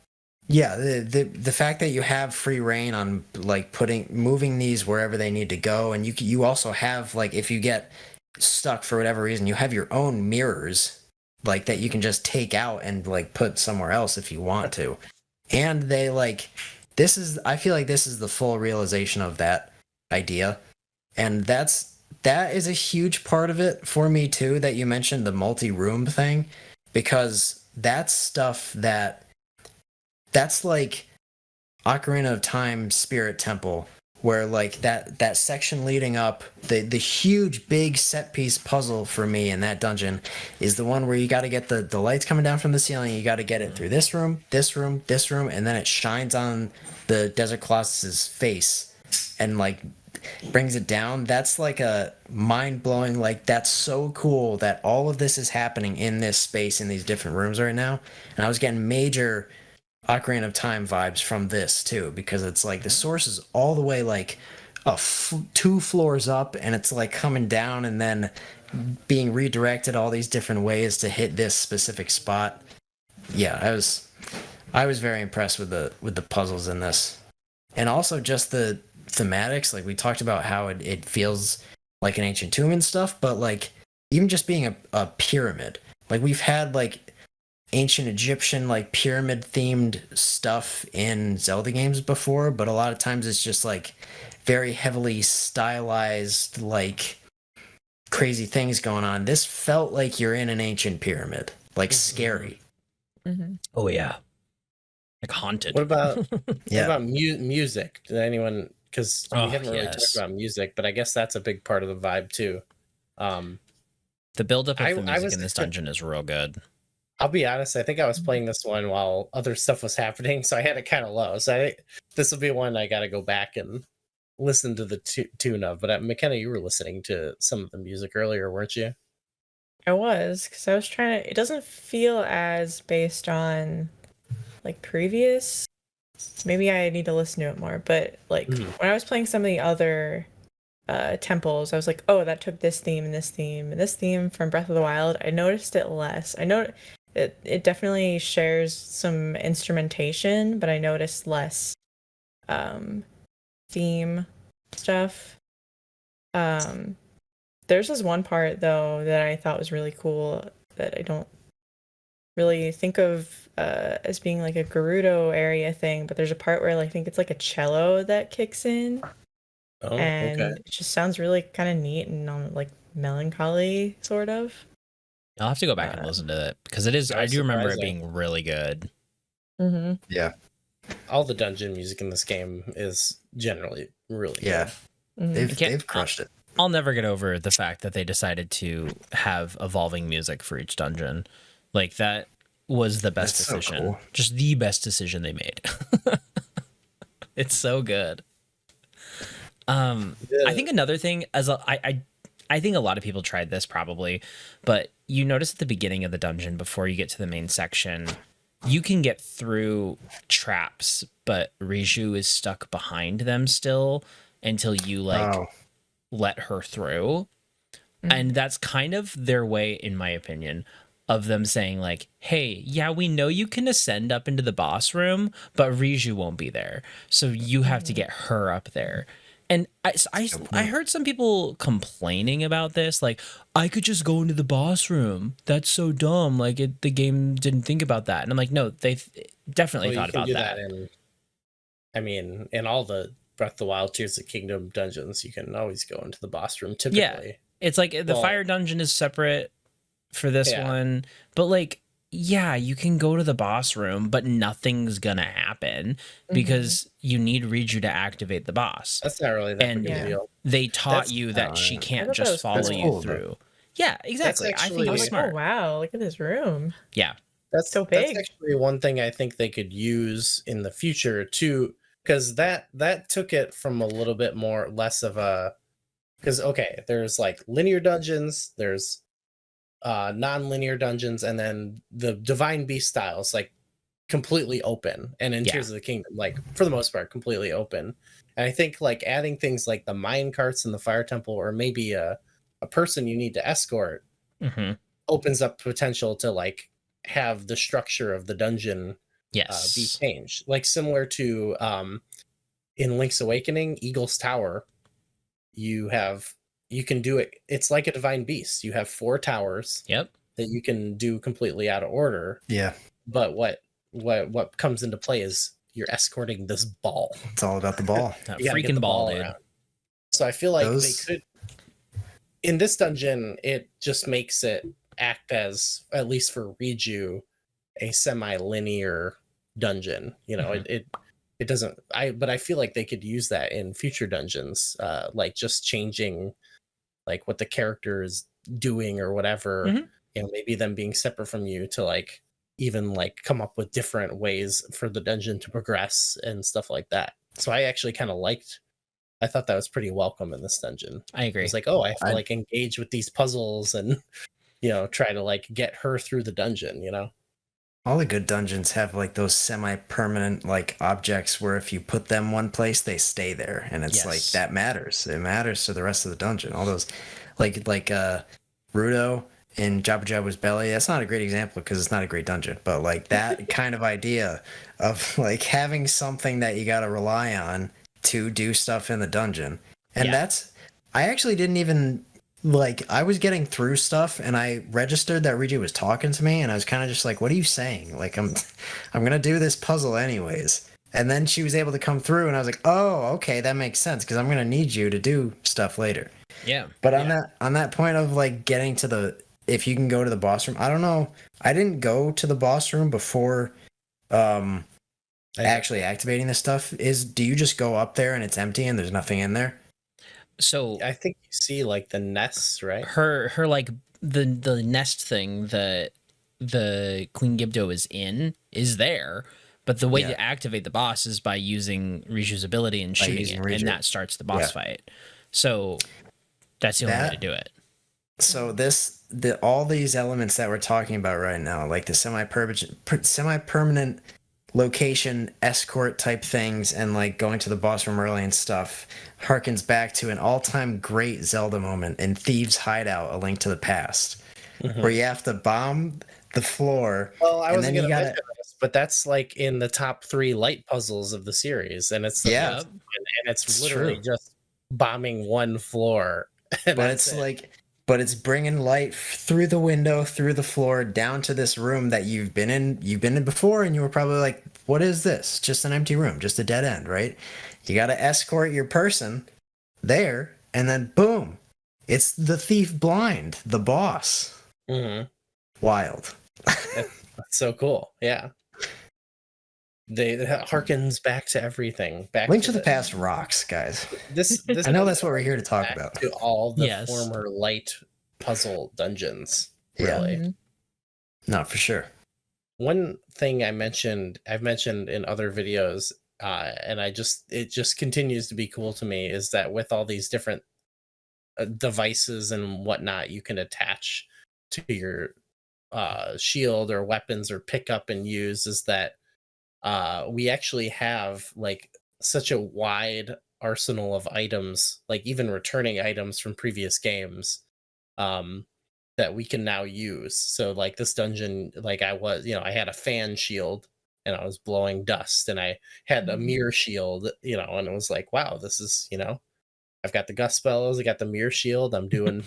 yeah, the fact that you have free reign on like moving these wherever they need to go, and you also have like, if you get stuck for whatever reason, you have your own mirrors like that you can just take out and like put somewhere else if you want to. And they like, I feel like this is the full realization of that idea. And that is a huge part of it for me too, that you mentioned the multi-room thing, because that's stuff that's like Ocarina of Time Spirit Temple, where like that section leading up, the huge big set piece puzzle for me in that dungeon is the one where you got to get the lights coming down from the ceiling. You got to get it through this room, and then it shines on the Desert Colossus's face and like brings it down. That's like a mind-blowing, like that's so cool that all of this is happening in this space in these different rooms right now. And I was getting major Ocarina of Time vibes from this too, because it's like the source is all the way like 2 floors up, and it's like coming down and then being redirected all these different ways to hit this specific spot. Yeah, I was very impressed with the puzzles in this, and also just the thematics. Like we talked about how it feels like an ancient tomb and stuff, but like even just being a pyramid, like we've had like ancient Egyptian like pyramid themed stuff in Zelda games before, but a lot of times it's just like very heavily stylized, like crazy things going on. This felt like you're in an ancient pyramid, like scary. Oh yeah. like haunted. What about music? Did anyone? Because we haven't really talked about music, but I guess that's a big part of the vibe too. The buildup of the music in this dungeon is real good. I'll be honest. I think I was playing this one while other stuff was happening, so I had it kind of low. So this will be one I got to go back and listen to the tune of. But McKenna, you were listening to some of the music earlier, weren't you? I was, because I was trying to. It doesn't feel as based on like previous. Maybe I need to listen to it more. But like when I was playing some of the other temples, I was like, oh, that took this theme and this theme and this theme from Breath of the Wild. I noticed it less. I know it definitely shares some instrumentation, but I noticed less theme stuff. There's this one part though that I thought was really cool that I don't really think of as being like a Gerudo area thing, but there's a part where I think it's like a cello that kicks in. Oh, and okay. it just sounds really kind of neat and like melancholy sort of. I'll have to go back and listen to it because it is. I do remember it being really good. Mm-hmm. Yeah. All the dungeon music in this game is generally really good. Yeah. Mm-hmm. They've crushed it. I'll never get over the fact that they decided to have evolving music for each dungeon. Like that was the best decision. So cool. Just the best decision they made. It's so good. I think another thing I think a lot of people tried this probably, but you notice at the beginning of the dungeon before you get to the main section, you can get through traps, but Riju is stuck behind them still until you let her through. Mm-hmm. And that's kind of their way, in my opinion, of them saying like, hey, yeah, we know you can ascend up into the boss room, but Riju won't be there. So you have to get her up there. And I heard some people complaining about this, like, I could just go into the boss room. That's so dumb. Like, the game didn't think about that. And I'm like, no, they definitely thought about that. In all the Breath of the Wild Tears of the Kingdom dungeons, you can always go into the boss room, typically. Yeah, it's like the fire dungeon is separate for this one. But, like, yeah, you can go to the boss room, but nothing's gonna happen because you need Riju to activate the boss. That's not really that big a deal. They taught you that she can't just follow you through. Yeah, exactly. I think it was smart. Oh wow, look at this room. Yeah, that's so big. That's actually one thing I think they could use in the future too, because that took it from a little bit less of a. Because there's like linear dungeons, there's non-linear dungeons, and then the Divine Beast styles like completely open, and in Tears of the Kingdom, like for the most part completely open. And I think like adding things like the mine carts in the fire temple, or maybe a person you need to escort, opens up potential to like have the structure of the dungeon be changed, like similar to in Link's Awakening, Eagle's Tower. You can do it. It's like a Divine Beast. You have 4 towers. Yep. That you can do completely out of order. Yeah. But what comes into play is you're escorting this ball. It's all about the ball. That freaking ball, dude. Around. So I feel like they could. In this dungeon, it just makes it act as, at least for Riju, a semi-linear dungeon. You know, it doesn't. But I feel like they could use that in future dungeons, like just changing like what the character is doing or whatever, you know, maybe them being separate from you to like even like come up with different ways for the dungeon to progress and stuff like that. So I actually kind of I thought that was pretty welcome in this dungeon. I agree. It's like, oh, I have to like engage with these puzzles and, you know, try to like get her through the dungeon, you know? All the good dungeons have like those semi-permanent like objects where if you put them one place, they stay there, and it's like that matters. It matters to the rest of the dungeon. All those, like Gerudo in Jabba Jabba's belly. That's not a great example because it's not a great dungeon, but like that kind of idea of like having something that you got to rely on to do stuff in the dungeon, and I actually didn't even. Like, I was getting through stuff, and I registered that Riju was talking to me, and I was kind of just like, what are you saying? Like, I'm going to do this puzzle anyways. And then she was able to come through, and I was like, oh, okay, that makes sense, because I'm going to need you to do stuff later. Yeah. But on that point of, like, getting to if you can go to the boss room, I don't know. I didn't go to the boss room before actually activating this stuff is, do you just go up there and it's empty and there's nothing in there? So I think you see like the nests, right? her like the nest thing that the Queen Gibdo is in is there, but the way to activate the boss is by using Riju's ability and shooting it, and that starts the boss fight. So that's the only way to do it. So all these elements that we're talking about right now, like the semi-permanent location escort type things and like going to the boss room early and stuff, harkens back to an all-time great Zelda moment in Thieves' Hideout: A Link to the Past, where you have to bomb the floor. Well, I wasn't going to mention this, but that's like in the top 3 light puzzles of the series, and it's and it's literally just bombing one floor. But it's bringing light through the window, through the floor, down to this room that you've been in before, and you were probably like, what is this? Just an empty room, just a dead end, right? You got to escort your person there, and then boom, it's the thief blind, the boss. Wild. That's so cool. Yeah. It harkens back to everything. Link to the Past rocks, guys. This I know that's what we're here to talk about. To all the former light puzzle dungeons, really. No, for sure. One thing I've mentioned in other videos, and it just continues to be cool to me, is that with all these different devices and whatnot you can attach to your shield or weapons or pick up and use, is that we actually have like such a wide arsenal of items, like even returning items from previous games, that we can now use. So like this dungeon, like I had a fan shield and I was blowing dust, and I had a mirror shield, and it was like, wow, this is, I've got the gust spells, I got the mirror shield, I'm doing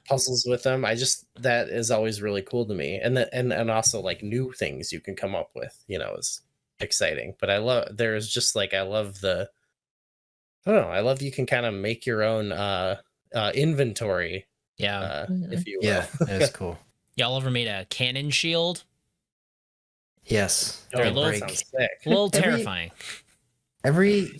puzzles with them. That is always really cool to me. And also like new things you can come up with, is exciting. But I love you can kind of make your own inventory, if you will. That's cool. Y'all ever made a cannon shield? Yes. They're a little terrifying. Every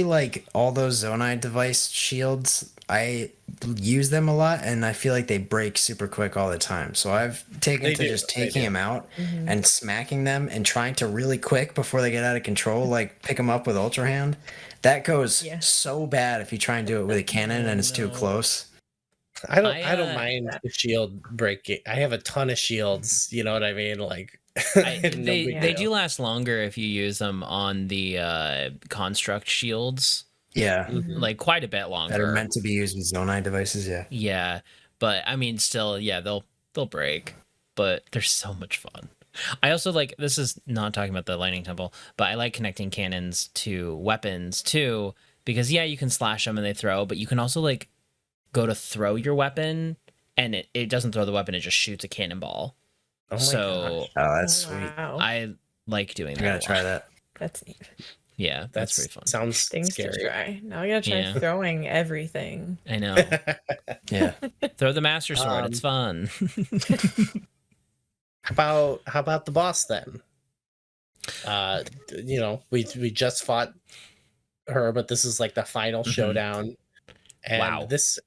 like all those Zonai device shields, I use them a lot, and I feel like they break super quick all the time. So I've taken taking them out and smacking them and trying to really quick before they get out of control, like pick them up with Ultra Hand. That goes so bad if you try and do it with a cannon and it's too close. I don't mind the shield breaking. I have a ton of shields. You know what I mean? Like they do last longer if you use them on the construct shields. Yeah, like quite a bit longer. That are meant to be used with Zonai devices. Yeah, but I mean, still, they'll break, but they're so much fun. I also like, this is not talking about the lightning temple, but I like connecting cannons to weapons too, because you can slash them and they throw, but you can also like go to throw your weapon and it doesn't throw the weapon, it just shoots a cannonball. Oh my gosh. Oh, that's sweet. I like doing that. I gotta try that. That's neat. Yeah, that's pretty fun. Sounds things scary. to try. Now I gotta try throwing everything. I know. Throw the Master Sword. It's fun. How about the boss then? We just fought her, but this is like the final showdown. And this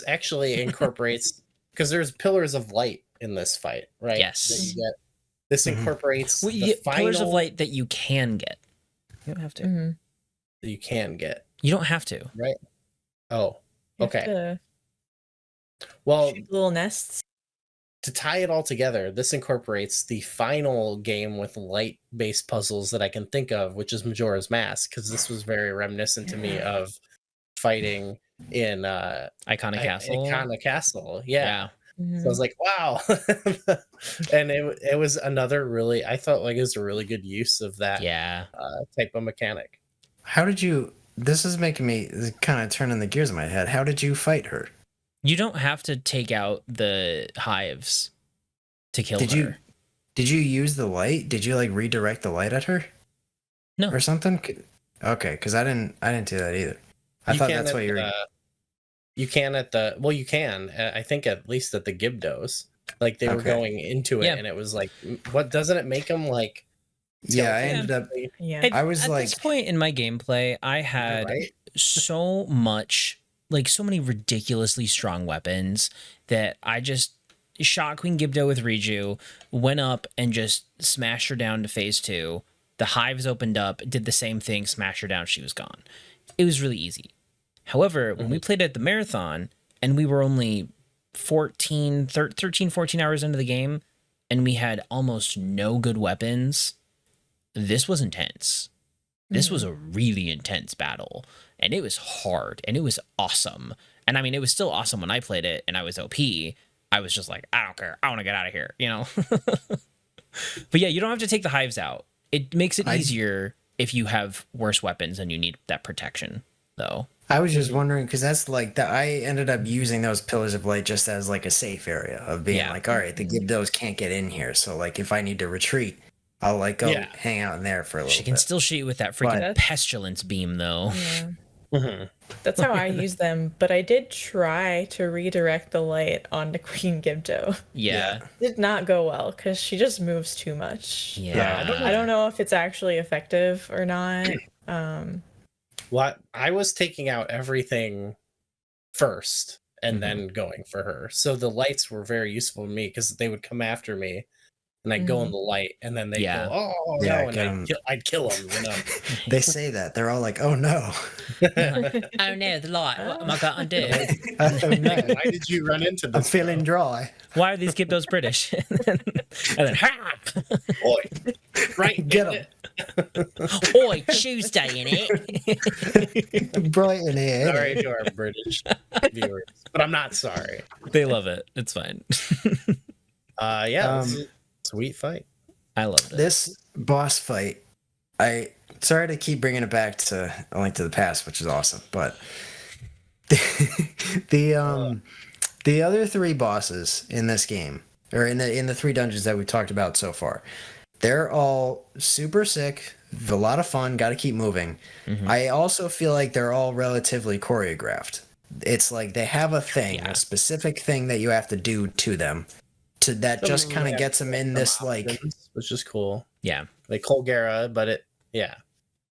actually incorporates, because there's pillars of light in this fight, right? Yes. That you get. This incorporates the final pillars of light that you can get. You don't have to. You can get. You don't have to. Right. Oh, okay. Well, little nests. To tie it all together, this incorporates the final game with light-based puzzles that I can think of, which is Majora's Mask, because this was very reminiscent to me of fighting in Iconic Castle. Iconic Castle, yeah. So I was like, wow. And it was another really, I felt like it was a really good use of that type of mechanic. How did you, this is making me kind of turning the gears in my head. How did you fight her? You don't have to take out the hives to kill her. Did you use the light? Did you like redirect the light at her? No. Or something? Okay, because I didn't do that either. I thought that's what you were. You can you can, I think at least at the Gibdos. Like they were going into it and it was like, what, doesn't it make them like Yeah, I ended up. Yeah. I was at like, this point in my gameplay, I had Right? so much, like so many ridiculously strong weapons that I just shot Queen Gibdo with Riju, went up and just smashed her down to phase 2. The hives opened up, did the same thing, smashed her down, she was gone. It was really easy. However, when we played at the marathon and we were only 13, 14 hours into the game and we had almost no good weapons, this was intense. This was a really intense battle, and it was hard, and it was awesome. And I mean, it was still awesome when I played it, and I was OP. I was just like, I don't care. I want to get out of here, you know? But yeah, you don't have to take the hives out. It makes it easier if you have worse weapons and you need that protection, though. I was just wondering because that's like that. I ended up using those pillars of light just as like a safe area of being like, all right, the Gibdos can't get in here. So like, if I need to retreat, I'll like go hang out in there for a little bit. She can still shoot you with that freaking pestilence beam, though. Yeah. That's how I use them, but I did try to redirect the light onto Queen Gibdo. Yeah. Did not go well because she just moves too much. Yeah. I don't know if it's actually effective or not. What I was taking out everything first and then going for her. So the lights were very useful to me because they would come after me and I'd go in the light and then they'd go, oh no, and I'd kill them, you know. They say that. They're all like, oh no. Oh no, the light. What am I going to do? Oh no. Why did you run into this? I'm feeling dry. Why are these Gibdos British? And then, ha! Oi, right, Get them. Oi, Tuesday in it. Bright in here. Sorry to our British viewers, but I'm not sorry. They love it. It's fine. Yeah, this is a sweet fight. I loved it. This boss fight, sorry to keep bringing it back to A Link to the Past, which is awesome, but the other 3 bosses in this game, or in the 3 dungeons that we've talked about so far, they're all super sick, a lot of fun, got to keep moving. I also feel like they're all relatively choreographed. It's like they have a thing, a specific thing that you have to do to them, that just kind of gets them in this like, which is cool. Yeah, like Colgera, but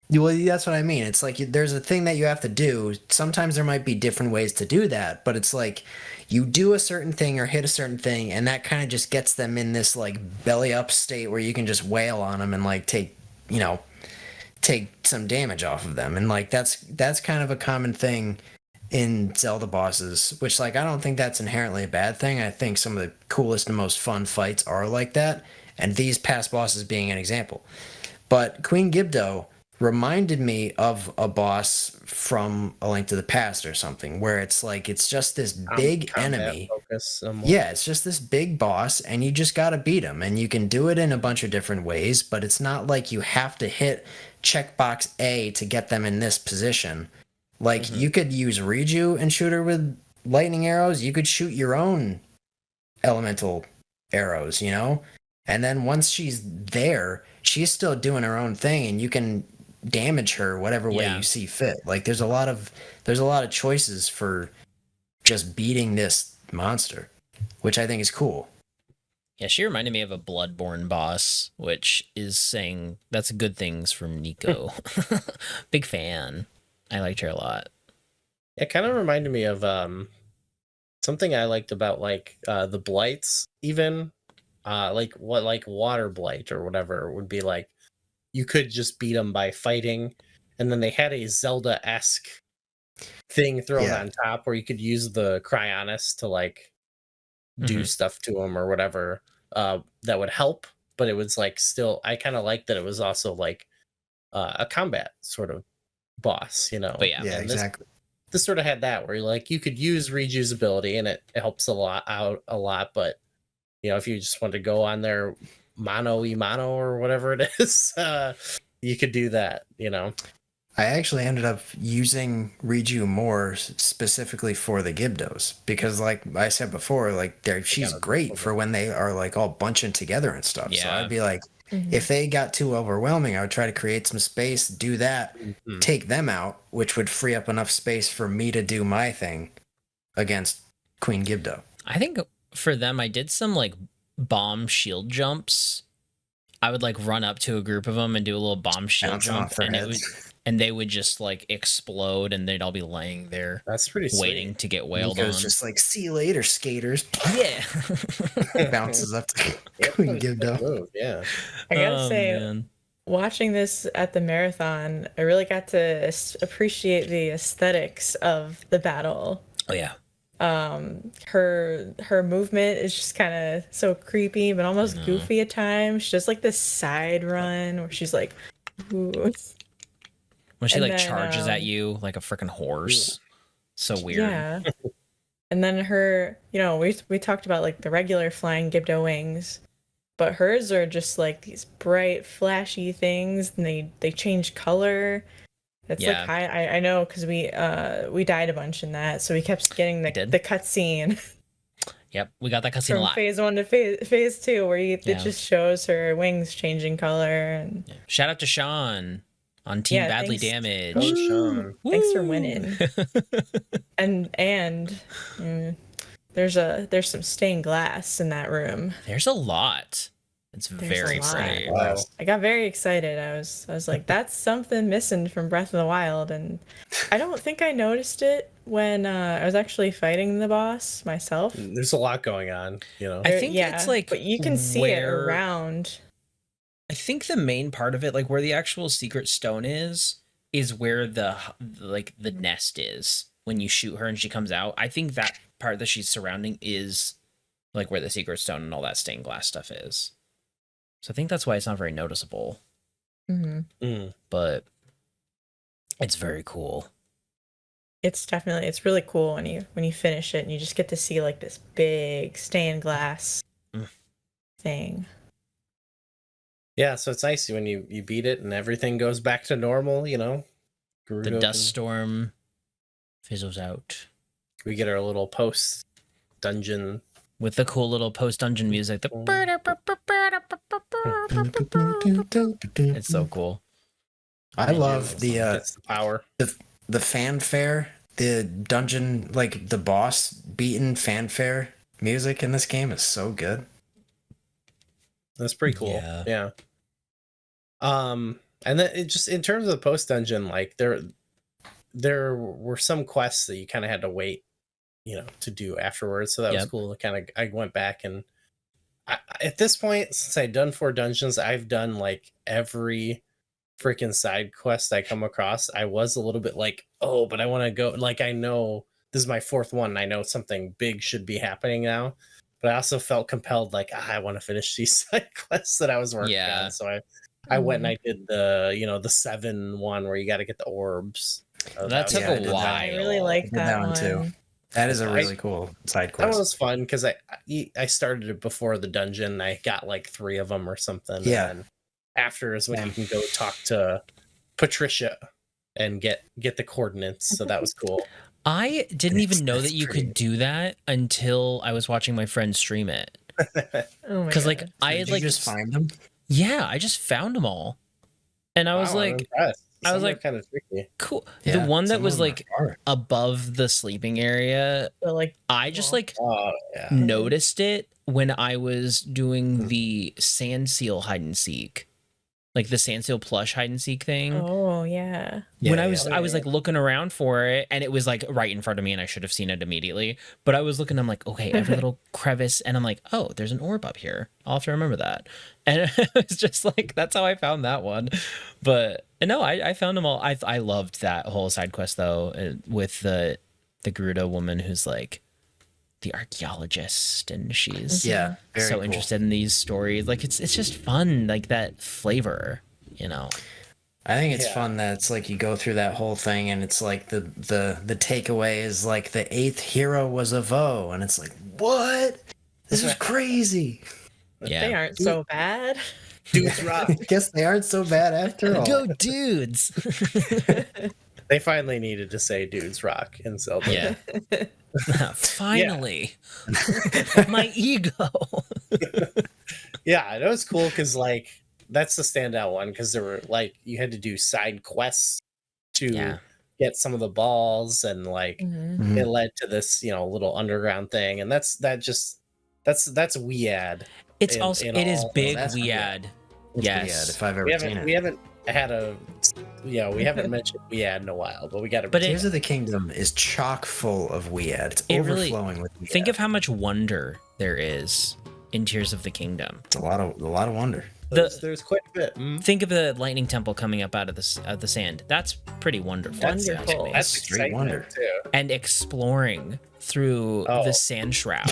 well, that's what I mean. It's like there's a thing that you have to do. Sometimes there might be different ways to do that, but it's like you do a certain thing or hit a certain thing, and that kind of just gets them in this like belly up state where you can just wail on them and like take some damage off of them. And like that's kind of a common thing in Zelda bosses, which like I don't think that's inherently a bad thing. I think some of the coolest and most fun fights are like that, and these past bosses being an example. But Queen Gibdo reminded me of a boss from A Link to the Past or something, where it's like it's just this big enemy. Yeah, it's just this big boss, and you just gotta beat him, and you can do it in a bunch of different ways, but it's not like you have to hit checkbox A to get them in this position. Like you could use Riju and shoot her with lightning arrows. You could shoot your own elemental arrows, you know? And then once she's there, she's still doing her own thing, and you can damage her whatever way you see fit. Like there's a lot of choices for just beating this monster, which I think is cool. Yeah, she reminded me of a Bloodborne boss, which is saying that's good things from Nico. Big fan. I liked her a lot. It kind of reminded me of something I liked about like the blights, even like water blight or whatever would be like. You could just beat them by fighting, and then they had a Zelda-esque thing thrown on top where you could use the Cryonis to like do stuff to them or whatever that would help. But it was like still, I kind of liked that it was also like a combat sort of boss, you know. But yeah, exactly. This sort of had that where like you could use Riju's ability and it helps a lot, but you know, if you just want to go on there mano or whatever it is, you could do that, you know. I actually ended up using Riju more specifically for the Gibdos because, like I said before, like she's great for when they are like all bunching together and stuff. Yeah. So I'd be like, if they got too overwhelming, I would try to create some space, do that, take them out, which would free up enough space for me to do my thing against Queen Gibdo. I think for them, I did some like bomb shield jumps. I would like run up to a group of them and do a little bomb shield Bouncing jump, off their and heads. they would just like explode, and they'd all be laying there That's pretty sweet. waiting to get wailed Nico's on. just like, see you later, skaters. Yeah. Bounces up to Yeah, Queen Gibdo. move, yeah. I gotta Oh, say, man. watching this at the marathon, I really got to appreciate the aesthetics of the battle. Oh yeah. Her movement is just kind of so creepy, but almost goofy at times. She does like this side run where she's like, ooh. When she And like then, charges at you like a freaking horse. So weird. Yeah. And then her, we talked about like the regular flying Gibdo wings, but hers are just like these bright, flashy things, and they change color. It's Yeah. like I know because we died a bunch in that, so we kept getting the cutscene Yep, we got that cutscene a from lot. phase 1 to phase 2 where it Yeah. just shows her wings changing color. And Yeah. Shout out to Sean on Team Yeah, Badly thanks. Damaged. Go, Sean. thanks for Woo! winning. and there's some stained glass in that room. There's a lot. It's There's very a lot. pretty. Wow. I got very excited. I was like, that's something missing from Breath of the Wild, and I don't think I noticed it when I was actually fighting the boss myself. There's a lot going on, you know. I think it's like but you can see it around. I think the main part of it, like where the actual secret stone is where the nest is when you shoot her and she comes out. I think that part that she's surrounding is like where the secret stone and all that stained glass stuff is. So I think that's why it's not very noticeable. Mm-hmm. But it's very cool. It's really cool when you finish it and you just get to see like this big stained glass thing. Yeah, so it's nice when you beat it and everything goes back to normal, you know. The Gerudo dust storm fizzles out. We get our little post dungeon. With the cool little post-dungeon music. It's so cool. I love the Gets the power. the fanfare, the dungeon, like the boss beaten fanfare music in this game is so good. That's pretty cool. Yeah. And then it just in terms of the post dungeon, like there were some quests that you kind of had to wait, you know, to do afterwards. So that was cool. I went back and at this point, since I'd done 4 dungeons, I've done like every freaking side quest I come across. I was a little bit like, oh, but I want to go. Like, I know this is my 4th one. And I know something big should be happening now. But I also felt compelled, like, I want to finish these side quests that I was working on. So I went and I did the 7 one where you got to get the orbs. That took a while. I really like that one too. That is a really cool side quest. That was fun because I started it before the dungeon. I got like 3 of them or something. Yeah. And after is when you can go talk to Patricia and get the coordinates. So that was cool. I didn't even know that you could do that until I was watching my friend stream it. Because like I had like just find them. Yeah, I just found them all, and I was like, I was like, kind of tricky. Cool. Yeah, the one that was like hard. above the sleeping area, I just like noticed it when I was doing the sand seal hide and seek, like the sand seal plush hide and seek thing. Oh yeah. When I was like looking around for it, and it was like right in front of me, and I should have seen it immediately. But I was looking, I'm like, okay, every little crevice, and I'm like, oh, there's an orb up here. I'll have to remember that. And it was just like that's how I found that one. But no, I found them all. I loved that whole side quest though, with the Gerudo woman who's like the archaeologist, and she's very so cool. interested in these stories. Like it's just fun, like that flavor, you know. I think it's fun that it's like you go through that whole thing and it's like the takeaway is like the 8th hero was a Vo, and it's like, what? This is crazy. Yeah. They aren't so bad. Dudes rock. I guess they aren't so bad after all. Go dudes. They finally needed to say dudes rock in Zelda. Yeah. Finally. My ego. Yeah, it was cool because like that's the standout one because there were like you had to do side quests to get some of the balls, and like it led to this little underground thing, and that's Wead. It's also it is big Wead. Yes. if I've ever seen it. We haven't had we haven't mentioned Wead in a while, but we got to. But Tears of the Kingdom is chock full of Wead. It's overflowing with Wead. Think of how much wonder there is in Tears of the Kingdom. It's a lot of wonder. There's quite a bit. Think of the lightning temple coming up out of the sand. That's pretty wonderful. Wonderful. That's straight wonder too. And exploring through the sand shroud,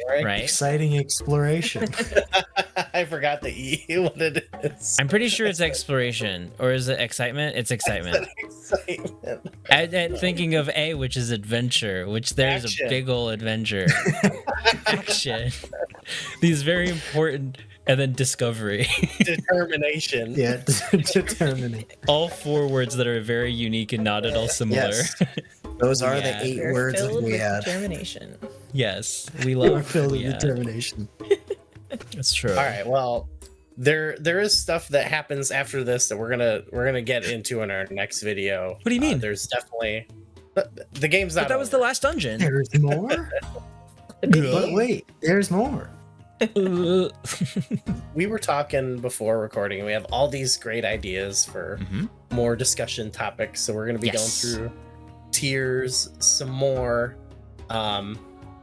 right? Exciting exploration. I forgot the E what it is. I'm pretty sure it's exploration, or is it excitement? It's excitement. Excitement. And thinking of A, which is adventure, which there's Action. a big old adventure. Action. These very important, and then discovery. Determination. Yeah, determining. All 4 words that are very unique and not at all similar. Yes. Those are Yeah. the 8 We're words of filled with Wead. determination. Yes, we We're love filled with yeah, determination. That's true. All right. Well, there is stuff that happens after this that we're gonna get into in our next video. What do you mean? There's definitely the game's not. But that was the over. last dungeon. There's more? But wait, there's more. We were talking before recording, and we have all these great ideas for more discussion topics. So we're gonna be going through tiers some more, and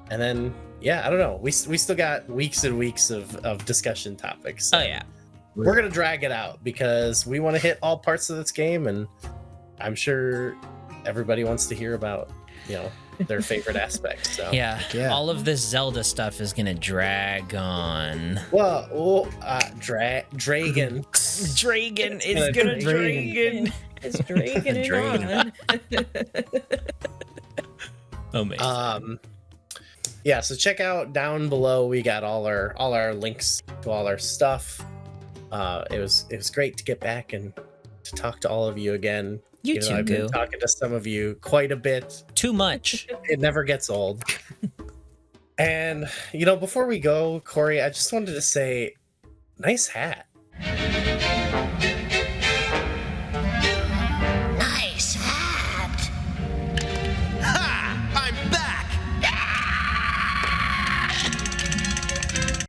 then I don't know. We still got weeks and weeks of discussion topics. Oh yeah. We're gonna drag it out because we want to hit all parts of this game, and I'm sure everybody wants to hear about their favorite aspects. So Yeah. Yeah. All of this Zelda stuff is gonna drag on. well, Dragon. Dragon is gonna dragon. It's dragging it Dragon. on. Amazing. Yeah, so check out down below. We got all our links to all our stuff. It was great to get back and to talk to all of you again. You too, I've been Goo. talking to some of you quite a bit. Too much. It never gets old. And before we go, Corey, I just wanted to say, nice hat.